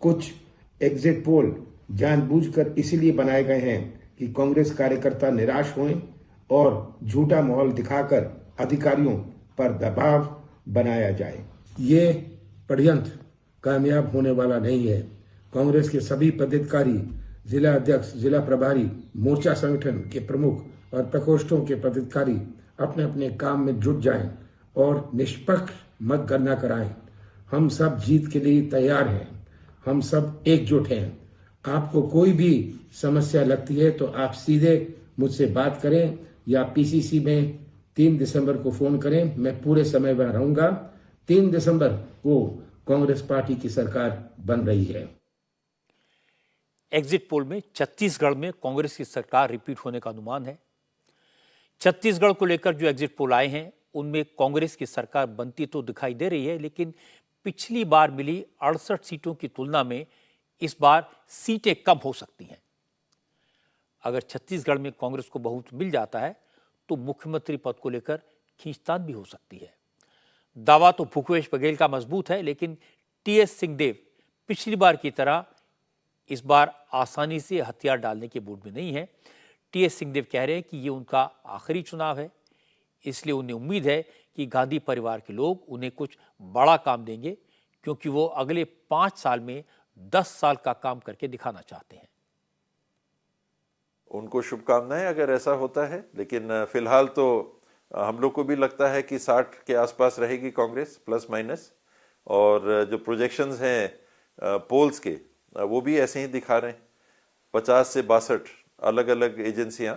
कुछ एग्जिट पोल जानबूझकर इसलिए बनाए गए हैं कि कांग्रेस कार्यकर्ता निराश हों और झूठा माहौल दिखाकर अधिकारियों पर दबाव बनाया जाए। ये षड्यंत्र कामयाब होने वाला नहीं है। कांग्रेस के सभी पदाधिकारी, जिला अध्यक्ष, जिला प्रभारी, मोर्चा संगठन के प्रमुख और प्रकोष्ठों के पदाधिकारी अपने अपने काम में जुट जाएं और निष्पक्ष मतगणना कराएं। हम सब जीत के लिए तैयार हैं। हम सब एकजुट हैं। आपको कोई भी समस्या लगती है तो आप सीधे मुझसे बात करें या पीसीसी में 3 दिसंबर को फोन करें। मैं पूरे समय में रहूंगा। 3 दिसंबर को कांग्रेस पार्टी की सरकार बन रही है। एग्जिट पोल में छत्तीसगढ़ में कांग्रेस की सरकार रिपीट होने का अनुमान है। छत्तीसगढ़ को लेकर जो एग्जिट पोल आए हैं उनमें कांग्रेस की सरकार बनती तो दिखाई दे रही है, लेकिन पिछली बार मिली 68 सीटों की तुलना में इस बार सीटें कम हो सकती हैं। अगर छत्तीसगढ़ में कांग्रेस को बहुमत मिल जाता है तो मुख्यमंत्री पद को लेकर खींचतान भी हो सकती है। दावा तो भूपेश बघेल का मजबूत है, लेकिन टीएस सिंहदेव पिछली बार की तरह इस बार आसानी से हथियार डालने के मूड में नहीं है। टीएस सिंहदेव कह रहे हैं कि ये उनका आखिरी चुनाव है, इसलिए उन्हें उम्मीद है कि गांधी परिवार के लोग उन्हें कुछ बड़ा काम देंगे, क्योंकि वो अगले 5 साल में 10 साल का काम करके दिखाना चाहते हैं। उनको शुभकामनाएं अगर ऐसा होता है, लेकिन फिलहाल तो हम लोग को भी लगता है कि 60 के आसपास रहेगी कांग्रेस प्लस माइनस। और जो प्रोजेक्शंस हैं पोल्स के वो भी ऐसे ही दिखा रहे हैं। 50 से 62 अलग अलग एजेंसियां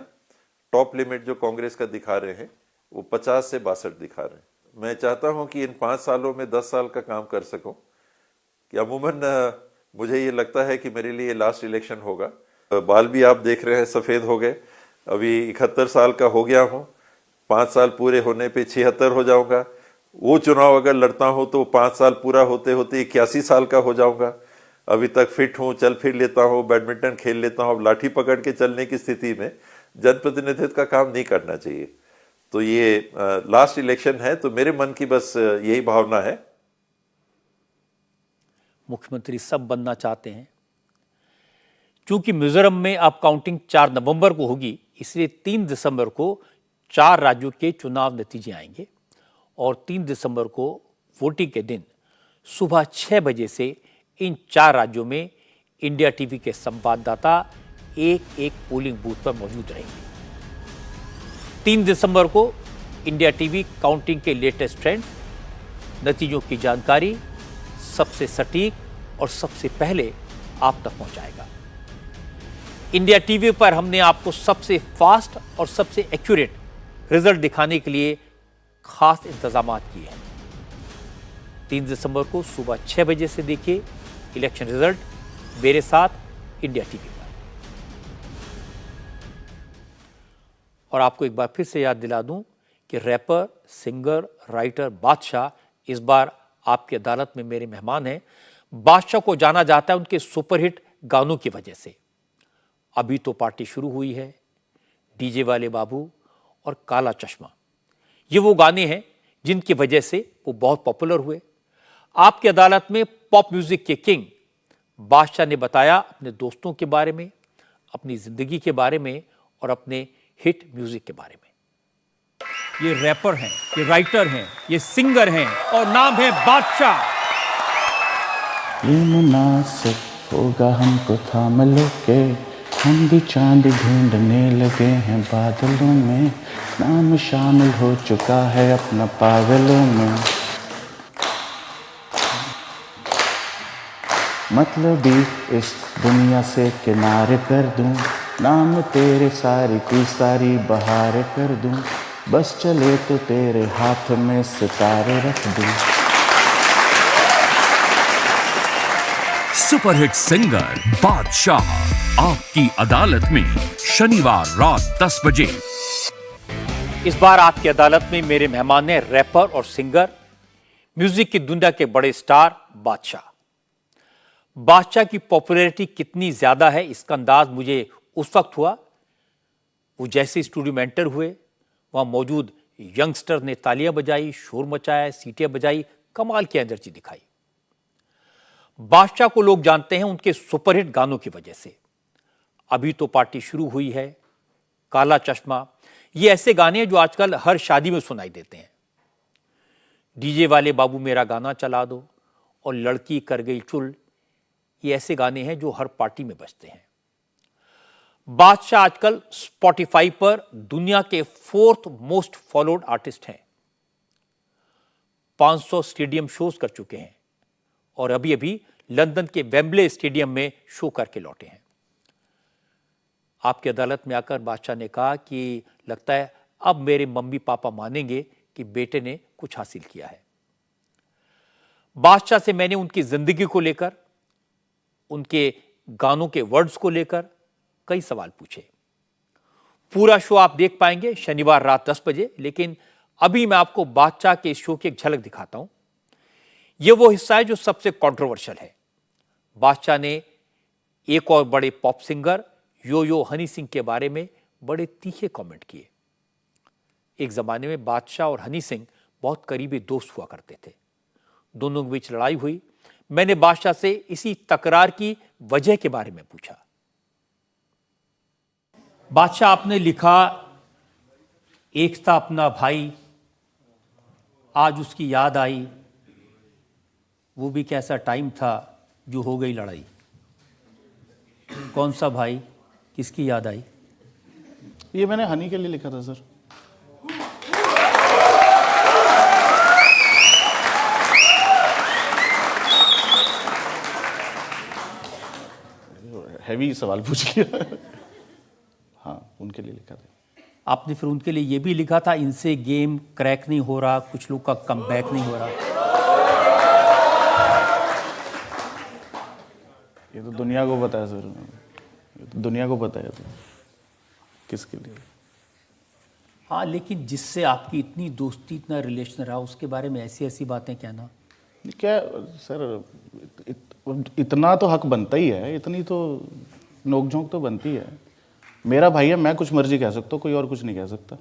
टॉप लिमिट जो कांग्रेस का दिखा रहे हैं वो 50 से 62 दिखा रहे हैं। मैं चाहता हूं कि इन 5 सालों में 10 साल का काम कर सकूं। कि अमूमन मुझे ये लगता है कि मेरे लिए लास्ट इलेक्शन होगा। बाल भी आप देख रहे हैं सफ़ेद हो गए। अभी 71 साल का हो गया हूँ। 5 साल पूरे होने पे 76 हो जाऊंगा। वो चुनाव अगर लड़ता हूँ तो 5 साल पूरा होते होते 81 साल का हो जाऊंगा। अभी तक फिट हूँ, चल फिर लेता हूँ, बैडमिंटन खेल लेता हूँ। अब लाठी पकड़ के चलने की स्थिति में जनप्रतिनिधित्व का काम नहीं करना चाहिए। तो ये लास्ट इलेक्शन है, तो मेरे मन की बस यही भावना है। मुख्यमंत्री सब बनना चाहते हैं। क्योंकि मिजोरम में अब काउंटिंग 4 नवंबर को होगी, इसलिए 3 दिसंबर को 4 राज्यों के चुनाव नतीजे आएंगे और 3 दिसंबर को वोटिंग के दिन सुबह 6 बजे से इन 4 राज्यों में इंडिया टीवी के संवाददाता एक पोलिंग बूथ पर मौजूद रहेंगे। 3 दिसंबर को इंडिया टीवी काउंटिंग के लेटेस्ट ट्रेंड, नतीजों की जानकारी सबसे सटीक और सबसे पहले आप तक पहुंचाएगा। इंडिया टीवी पर हमने आपको सबसे फास्ट और सबसे एक्यूरेट रिजल्ट दिखाने के लिए खास इंतजाम किए हैं। 3 दिसंबर को सुबह 6 बजे से देखिए इलेक्शन रिजल्ट मेरे साथ इंडिया टीवी पर। और आपको एक बार फिर से याद दिला दूं कि रैपर, सिंगर, राइटर बादशाह इस बार आपकी अदालत में मेरे मेहमान हैं। बादशाह को जाना जाता है उनके सुपरहिट गानों की वजह से। अभी तो पार्टी शुरू हुई है, डीजे वाले बाबू और काला चश्मा, ये वो गाने हैं जिनकी वजह से वो बहुत पॉपुलर हुए। आपकी अदालत में पॉप म्यूजिक के किंग बादशाह ने बताया अपने दोस्तों के बारे में, अपनी जिंदगी के बारे में और अपने हिट म्यूजिक के बारे में। ये रैपर हैं, ये राइटर हैं, ये सिंगर हैं और नाम है बादशाह। ये मुनासिब होगा हमको थाम लो के, हम भी चांद ढूंढने लगे हैं बादलों में, नाम शामिल हो चुका है अपना पागलों में। मतलबी इस दुनिया से किनारे कर दूं, नाम तेरे सारी की सारी बहार कर दूं, बस चले तो तेरे हाथ में सितारे रख दूं। सुपरहिट सिंगर बादशाह आपकी अदालत में शनिवार रात 10 बजे। इस बार आपकी अदालत में मेरे मेहमान हैं रैपर और सिंगर, म्यूजिक की दुनिया के बड़े स्टार बादशाह। बादशाह की पॉपुलैरिटी कितनी ज्यादा है इसका अंदाज मुझे उस वक्त हुआ वो जैसे स्टूडियो में एंटर हुए, वहां मौजूद यंगस्टर ने तालियां बजाई, शोर मचाया, सीटियां बजाई, कमाल की एनर्जी दिखाई। बादशाह को लोग जानते हैं उनके सुपरहिट गानों की वजह से। अभी तो पार्टी शुरू हुई है, काला चश्मा, ये ऐसे गाने हैं जो आजकल हर शादी में सुनाई देते हैं। डीजे वाले बाबू मेरा गाना चला दो और लड़की कर गई चुल, ये ऐसे गाने हैं जो हर पार्टी में बजते हैं। बादशाह आजकल स्पॉटिफाई पर दुनिया के 4th मोस्ट फॉलोड आर्टिस्ट हैं। 500 स्टेडियम शोज कर चुके हैं और अभी अभी लंदन के वेम्बले स्टेडियम में शो करके लौटे हैं। आपकी अदालत में आकर बादशाह ने कहा कि लगता है अब मेरे मम्मी पापा मानेंगे कि बेटे ने कुछ हासिल किया है। बादशाह से मैंने उनकी जिंदगी को लेकर, उनके गानों के वर्ड्स को लेकर कई सवाल पूछे। पूरा शो आप देख पाएंगे शनिवार रात 10 बजे, लेकिन अभी मैं आपको बादशाह के शो की एक झलक दिखाता हूं। यह वो हिस्सा है जो सबसे कंट्रोवर्शियल है। बादशाह ने एक और बड़े पॉप सिंगर यो यो हनी सिंह के बारे में बड़े तीखे कमेंट किए। एक जमाने में बादशाह और हनी सिंह बहुत करीबी दोस्त हुआ करते थे। दोनों के बीच लड़ाई हुई। मैंने बादशाह से इसी तकरार की वजह के बारे में पूछा। बादशाह, आपने लिखा एक था अपना भाई, आज उसकी याद आई, वो भी कैसा टाइम था जो हो गई लड़ाई। कौन सा भाई, किसकी याद आई? ये मैंने हनी के लिए लिखा था सर। हैवी सवाल पूछ लिया। हाँ, उनके लिए लिखा था। आपने फिर उनके लिए ये भी लिखा था इनसे गेम क्रैक नहीं हो रहा, कुछ लोग का कमबैक नहीं हो रहा। ये तो दुनिया को पता है सर, ये तो दुनिया को पता है तो किसके लिए। हाँ, लेकिन जिससे आपकी इतनी दोस्ती, इतना रिलेशन रहा, उसके बारे में ऐसी ऐसी बातें कहना क्या सर, इतना तो हक बनता ही है, इतनी तो नोकझोंक तो बनती है। मेरा भाई है, मैं कुछ मर्जी कह सकता हूँ, कोई और कुछ नहीं कह सकता।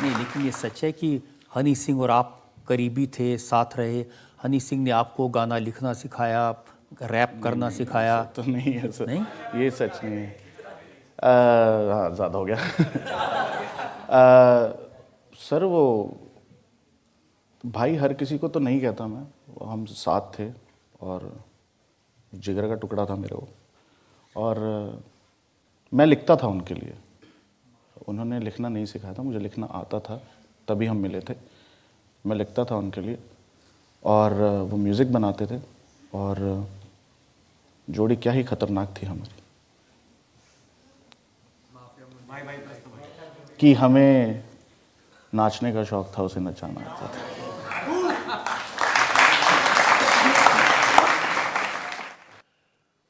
नहीं, लेकिन ये सच है कि हनी सिंह और आप करीबी थे, साथ रहे। हनी सिंह ने आपको गाना लिखना सिखाया, रैप करना सिखाया। तो नहीं है सर, नहीं, ये सच नहीं है। हाँ, ज़्यादा हो गया। सर वो भाई हर किसी को तो नहीं कहता मैं, हम साथ थे और जिगर का टुकड़ा था मेरे वो, और मैं लिखता था उनके लिए। उन्होंने लिखना नहीं सिखाया था, मुझे लिखना आता था, तभी हम मिले थे। मैं लिखता था उनके लिए और वो म्यूज़िक बनाते थे और जोड़ी क्या ही खतरनाक थी हमारी कि हमें नाचने का शौक था, उसे नचाना आता था।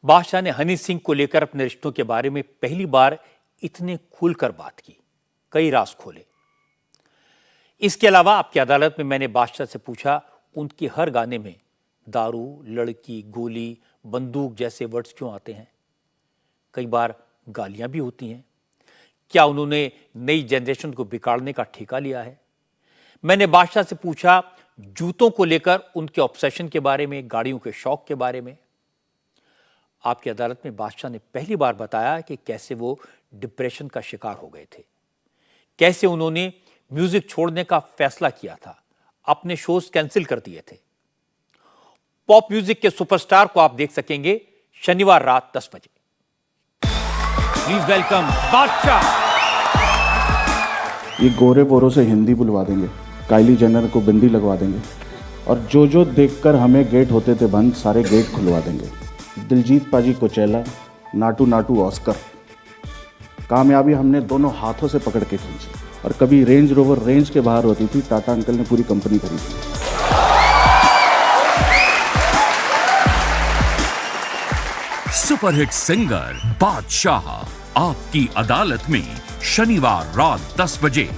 बादशाह ने हनी सिंह को लेकर अपने रिश्तों के बारे में पहली बार इतने खुलकर बात की, कई राज खोले। इसके अलावा आपकी अदालत में मैंने बादशाह से पूछा, उनके हर गाने में दारू, लड़की, गोली, बंदूक जैसे वर्ड्स क्यों आते हैं? कई बार गालियां भी होती हैं। क्या उन्होंने नई जनरेशन को बिगाड़ने का ठेका लिया है? मैंने बादशाह से पूछा जूतों को लेकर उनके ऑब्सेशन के बारे में, गाड़ियों के शौक के बारे में। आपकी अदालत में बादशाह ने पहली बार बताया कि कैसे वो डिप्रेशन का शिकार हो गए थे, कैसे उन्होंने म्यूजिक छोड़ने का फैसला किया था, अपने शोज कैंसिल कर दिए थे। पॉप म्यूजिक के सुपरस्टार को आप देख सकेंगे शनिवार रात 10 बजे। प्लीज वेलकम बादशाह। ये गोरे बोरों से हिंदी बुलवा देंगे, काइली जेनर को बिंदी लगवा देंगे, और जो देखकर हमें गेट होते थे बंद, सारे गेट खुलवा देंगे। दिलजीत पाजी कोचेला, नाटू नाटू ऑस्कर, कामयाबी हमने दोनों हाथों से पकड़ के खींची। और कभी रेंज रोवर रेंज के बाहर होती थी, टाटा अंकल ने पूरी कंपनी खरीदी। सुपरहिट सिंगर बादशाह आपकी अदालत में शनिवार रात 10 बजे।